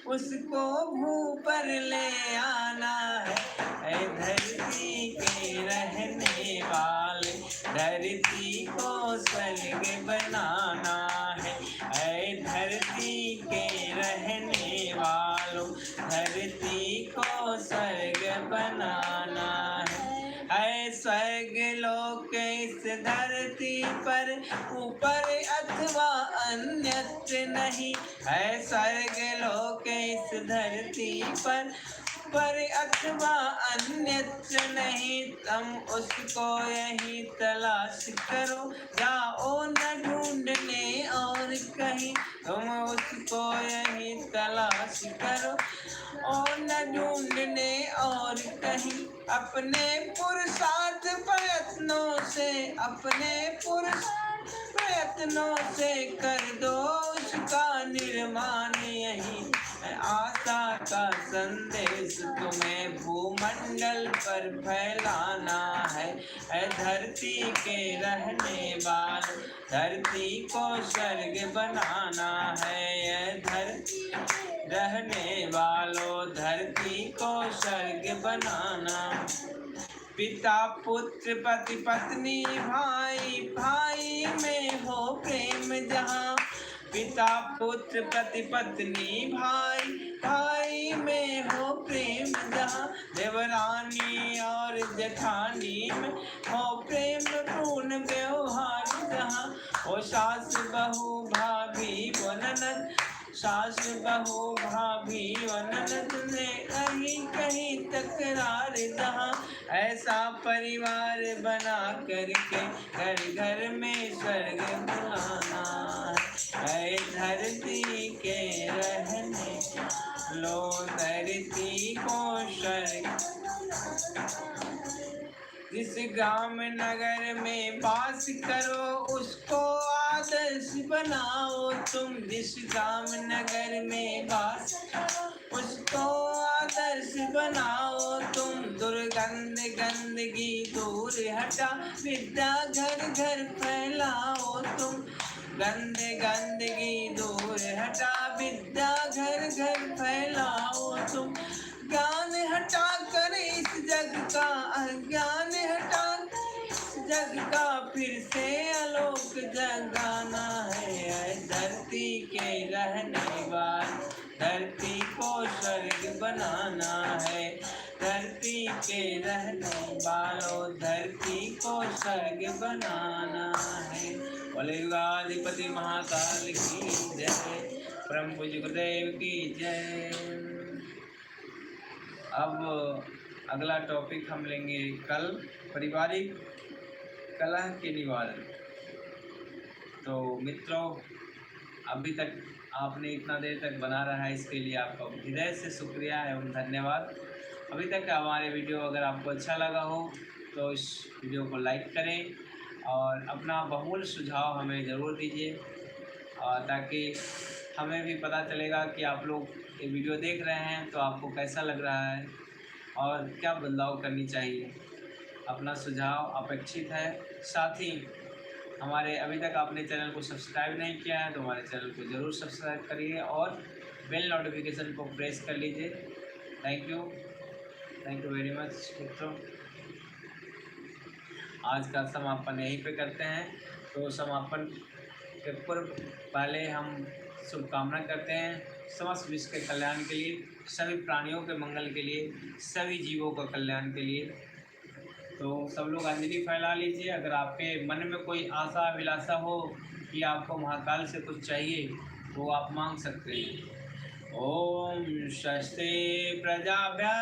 उसको भू पर ले आना है। ऐ धरती के रहने वाले, धरती को स्वर्ग बनाना है। ऐ धरती के रहने वालों, धरती को स्वर्ग बनाना है। ऐ स्वर्ग लोक इस धरती पर, ऊपर अथवा अन्यत्र नहीं। है स्वर्ग लोक इस धरती पर अथवा अन्यत्र नहीं। तुम उसको यही तलाश करो, जाओ न ढूंढने और कहीं। तुम उसको यही तलाश करो और न ढूंढने और कहीं। अपने पुरुषार्थ प्रयत्नों से, अपने प्रयत्नों से कर दो उसका निर्माण। यही आशा का संदेश तुम्हें भूमंडल पर फैलाना है। धरती के रहने वाले, धरती को स्वर्ग बनाना है। धरती रहने वालों, धरती को स्वर्ग बनाना। पिता पुत्र पति पत्नी भाई भाई में हो प्रेम जहाँ। पिता पुत्र पति पत्नी भाई भाई में हो प्रेम जहाँ। देवरानी और जेठानी में हो प्रेम पूर्ण व्यवहार जहाँ। हो सास बहू भाभी व ननद, सास बहू भाभी व ननद में कहीं कहीं तकरार जहाँ। ऐसा परिवार बना करके घर घर में स्वर्ग बुलाना है। धरती के रहने लो, धरती को स्वर्ग। जिस गांव नगर में वास करो उसको आदर्श बनाओ तुम। जिस गांव नगर में वास उसको आदर्श बनाओ तुम। दुर्गंध गंदगी दूर हटा, विद्या घर घर फैलाओ तुम। गंदे गंदगी दूर हटा, विद्या घर घर फैलाओ तुम। ज्ञान हटा कर इस जग का अज्ञान हटा कर इस जग का फिर से आलोक जगाना है। धरती के रहने वाले धरती को स्वर्ग बनाना है। धरती के रहने वालों धरती को स्वर्ग बनाना है। बोले युगाधिपति महाकाल की जय, परम पूज्य गुरुदेव की जय। अब अगला टॉपिक हम लेंगे कल, पारिवारिक कलह के निवारण। तो मित्रों, अभी तक आपने इतना देर तक बना रहा है, इसके लिए आपका हृदय से शुक्रिया एवं धन्यवाद। अभी तक हमारे वीडियो अगर आपको अच्छा लगा हो तो इस वीडियो को लाइक करें और अपना बहुमूल्य सुझाव हमें ज़रूर दीजिए, ताकि हमें भी पता चलेगा कि आप लोग ये वीडियो देख रहे हैं तो आपको कैसा लग रहा है और क्या बदलाव करनी चाहिए। अपना सुझाव अपेक्षित है। साथ ही हमारे अभी तक आपने चैनल को सब्सक्राइब नहीं किया है तो हमारे चैनल को ज़रूर सब्सक्राइब करिए और बेल नोटिफिकेशन को प्रेस कर लीजिए। थैंक यू वेरी मच मित्रों। आज का समापन यहीं पे करते हैं। तो समापन के पूर्व पहले हम शुभकामना करते हैं समस्त विश्व के कल्याण के लिए, सभी प्राणियों के मंगल के लिए, सभी जीवों का कल्याण के लिए। तो सब लोग अंजलि फैला लीजिए। अगर आपके मन में कोई आशा अभिलाषा हो कि आपको महाकाल से कुछ चाहिए तो आप मांग सकते हैं। ओम स्वस्ति प्रजाभ्यः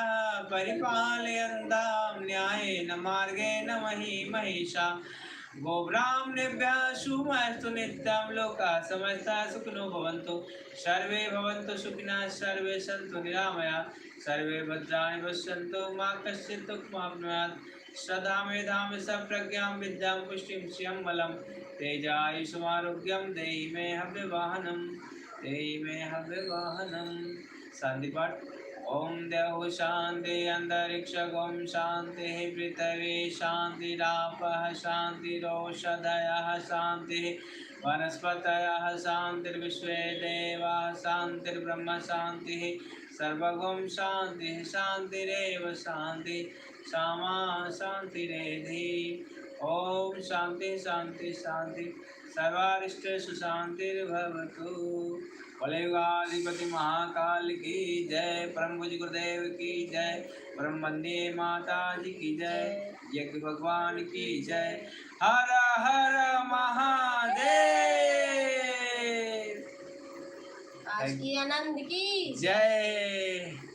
परिपालयन्तां न्यायेन मार्गेण महीं महिषा, गोब्राह्मणेभ्यः शुभमस्तु नित्यं। लोकाः समस्ताः सुखिनो भवन्तु, सर्वे भवन्तु सुखिनः, सर्वे सन्तु निरामयाः, सर्वे भद्राणि पश्यन्तु, मा कश्चित् दुःखमाप्नुयात्। सदा मेधां सप्रज्ञां विद्यां पुष्टिं श्रियं बलं, तेजायुष्मारोग्यं देहि मे हव्यवाहनं, देहि मे हव्यवाहनं। शांति पाठ। ओम देव शांति अंतरिक्षं शांति, पृथिवी शांतिरापः शांतिरोषधयः शांति, वनस्पतयः शांतिर्विश्वे देवाः शांतिर्ब्रह्म शांति, सर्वगं शांति शांतिरेव शांति, सामा शांतिरेधि। ओम शांति शांति शांति, सर्वारिष्टेषु शांतिर्भवतु। बोले युगाधिपति महाकाल की जय, परम पूज्य गुरुदेव की जय, परम वंदे माता जी की जय, यज्ञ भगवान की जय। हर हर महादेव। आज की आनंद की जय।